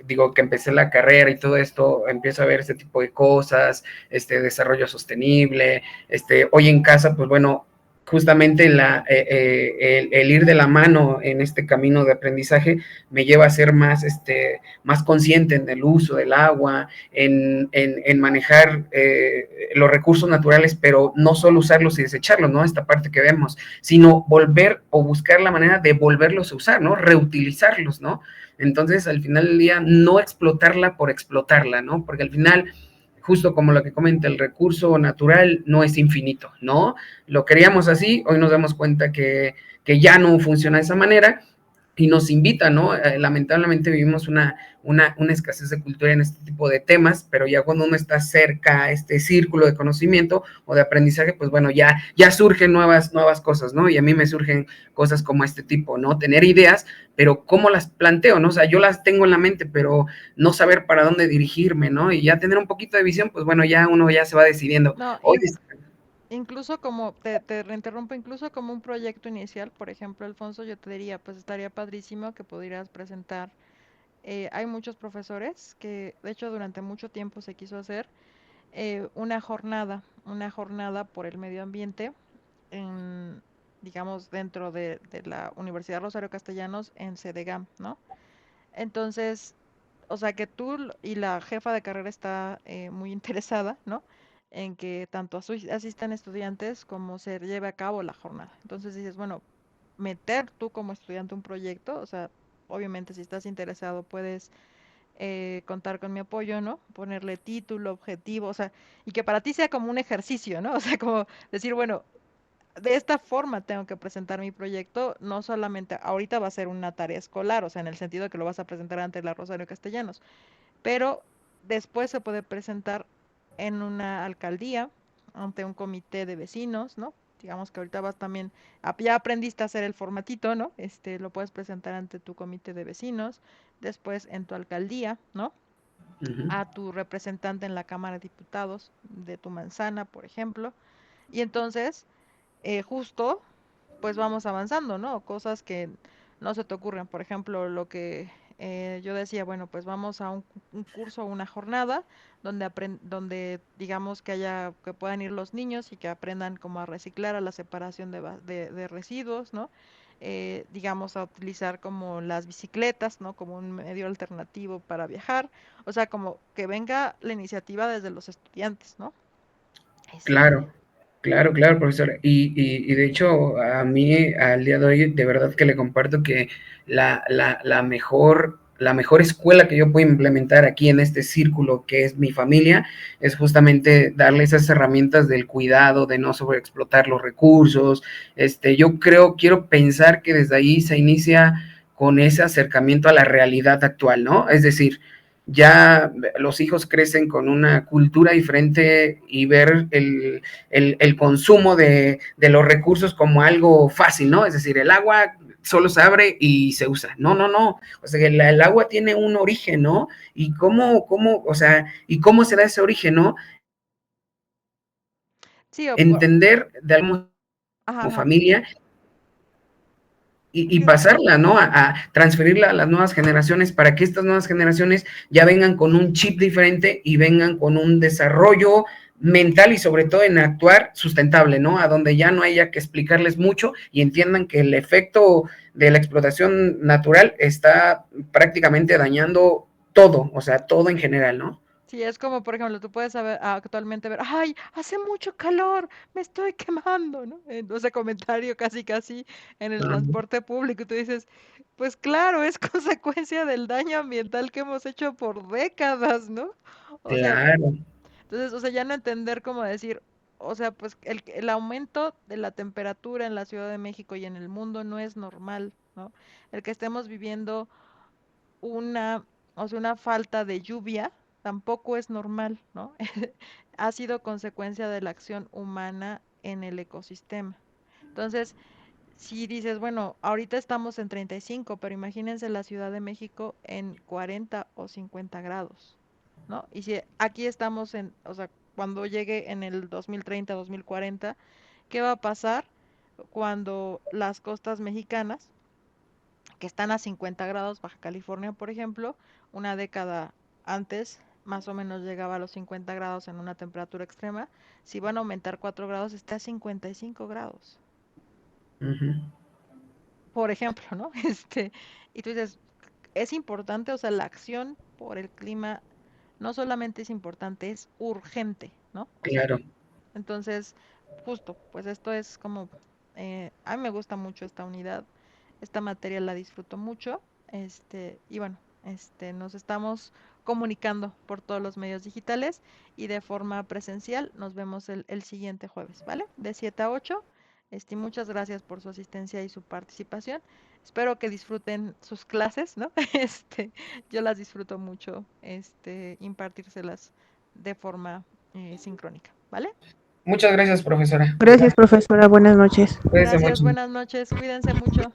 digo que empecé la carrera y todo esto, empiezo a ver este tipo de cosas, desarrollo sostenible, hoy en casa, pues bueno, justamente el ir de la mano en este camino de aprendizaje me lleva a ser más consciente en el uso del agua, en manejar los recursos naturales, pero no solo usarlos y desecharlos, ¿no? Esta parte que vemos, sino volver o buscar la manera de volverlos a usar, ¿no? Reutilizarlos, ¿no? Entonces, al final del día, no explotarla por explotarla, ¿no? Porque al final, justo como lo que comenta, el recurso natural no es infinito, ¿no? Lo queríamos así, hoy nos damos cuenta que ya no funciona de esa manera y nos invita, ¿no? Lamentablemente vivimos una escasez de cultura en este tipo de temas, pero ya cuando uno está cerca a este círculo de conocimiento o de aprendizaje, pues bueno, ya surgen nuevas cosas, ¿no? Y a mí me surgen cosas como este tipo, ¿no? Tener ideas, pero ¿cómo las planteo, no? O sea, yo las tengo en la mente, pero no saber para dónde dirigirme, ¿no? Y ya tener un poquito de visión, pues bueno, ya uno ya se va decidiendo. No, Oye, incluso como, te reinterrumpo, incluso como un proyecto inicial, por ejemplo, Alfonso, yo te diría, pues estaría padrísimo que pudieras presentar. Hay muchos profesores que, de hecho, durante mucho tiempo se quiso hacer una jornada por el medio ambiente, en, digamos, dentro de la Universidad Rosario Castellanos en CEDEGAM, ¿no? Entonces, o sea que y la jefa de carrera está muy interesada, ¿no? En que tanto asistan estudiantes como se lleve a cabo la jornada. Entonces dices, bueno, meter tú como estudiante un proyecto, o sea, obviamente si estás interesado puedes contar con mi apoyo, ¿no? Ponerle título, objetivo, o sea, y que para ti sea como un ejercicio, ¿no? O sea, como decir, bueno, de esta forma tengo que presentar mi proyecto, no solamente ahorita va a ser una tarea escolar, o sea, en el sentido de que lo vas a presentar ante la Rosario Castellanos, pero después se puede presentar en una alcaldía, ante un comité de vecinos, ¿no? Digamos que ahorita vas también, ya aprendiste a hacer el formatito, ¿no? Lo puedes presentar ante tu comité de vecinos, después en tu alcaldía, ¿no? uh -huh. A tu representante en la Cámara de Diputados de tu manzana, por ejemplo. Y entonces, justo, pues vamos avanzando, ¿no? Cosas que no se te ocurren. Por ejemplo, lo que yo decía, bueno, pues vamos a un curso o una jornada donde digamos que puedan ir los niños y que aprendan como a reciclar, a la separación de residuos, ¿no? Digamos, a utilizar como las bicicletas, ¿no? Como un medio alternativo para viajar. O sea, como que venga la iniciativa desde los estudiantes, ¿no? Claro, claro, profesor. Y de hecho, a mí, al día de hoy, de verdad que le comparto que la mejor escuela que yo puedo implementar aquí en este círculo que es mi familia, es justamente darle esas herramientas del cuidado, de no sobreexplotar los recursos. Quiero pensar que desde ahí se inicia con ese acercamiento a la realidad actual, ¿no? Es decir, ya los hijos crecen con una cultura diferente y ver el consumo de los recursos como algo fácil, ¿no? Es decir, el agua solo se abre y se usa. No. O sea, el agua tiene un origen, ¿no? Y o sea, y cómo se da ese origen, ¿no? Sí, Entender de algo ajá, como ajá. familia y pasarla, ¿no? A transferirla a las nuevas generaciones para que estas nuevas generaciones ya vengan con un chip diferente y vengan con un desarrollo mental y sobre todo en actuar sustentable, ¿no? A donde ya no haya que explicarles mucho y entiendan que el efecto de la explotación natural está prácticamente dañando todo, o sea, todo en general, ¿no? Sí, es como, por ejemplo, tú puedes saber, actualmente ver, ay, hace mucho calor, me estoy quemando, ¿no? Ese comentario casi, casi en el Ah, transporte público, y tú dices, pues claro, es consecuencia del daño ambiental que hemos hecho por décadas, ¿no? O sea, claro. entonces, o sea, ya no entender cómo decir, o sea, pues el aumento de la temperatura en la Ciudad de México y en el mundo no es normal, ¿no? El que estemos viviendo una, o sea, una falta de lluvia tampoco es normal, ¿no? Ha sido consecuencia de la acción humana en el ecosistema. Entonces, si dices, bueno, ahorita estamos en 35, pero imagínense la Ciudad de México en 40 o 50 grados, ¿no? Y si aquí estamos en, o sea, cuando llegue en el 2030, 2040, ¿qué va a pasar cuando las costas mexicanas, que están a 50 grados, Baja California, por ejemplo, una década antes, más o menos llegaba a los 50 grados en una temperatura extrema, si van a aumentar 4 grados, está a 55 grados? Ujú. Por ejemplo, ¿no? Y tú dices, es importante, o sea, la acción por el clima no solamente es importante, es urgente, ¿no? O sea, Claro. entonces, justo, pues esto es como, a mí me gusta mucho esta unidad, esta materia la disfruto mucho, y bueno, nos estamos comunicando por todos los medios digitales y de forma presencial. Nos vemos el siguiente jueves, ¿vale? De 7 a 8. Y muchas gracias por su asistencia y su participación. Espero que disfruten sus clases, ¿no? Yo las disfruto mucho, impartírselas de forma sincrónica, ¿vale? Muchas gracias, profesora. Gracias, profesora. Buenas noches. Cuídese Gracias, mucho. buenas noches, cuídense mucho.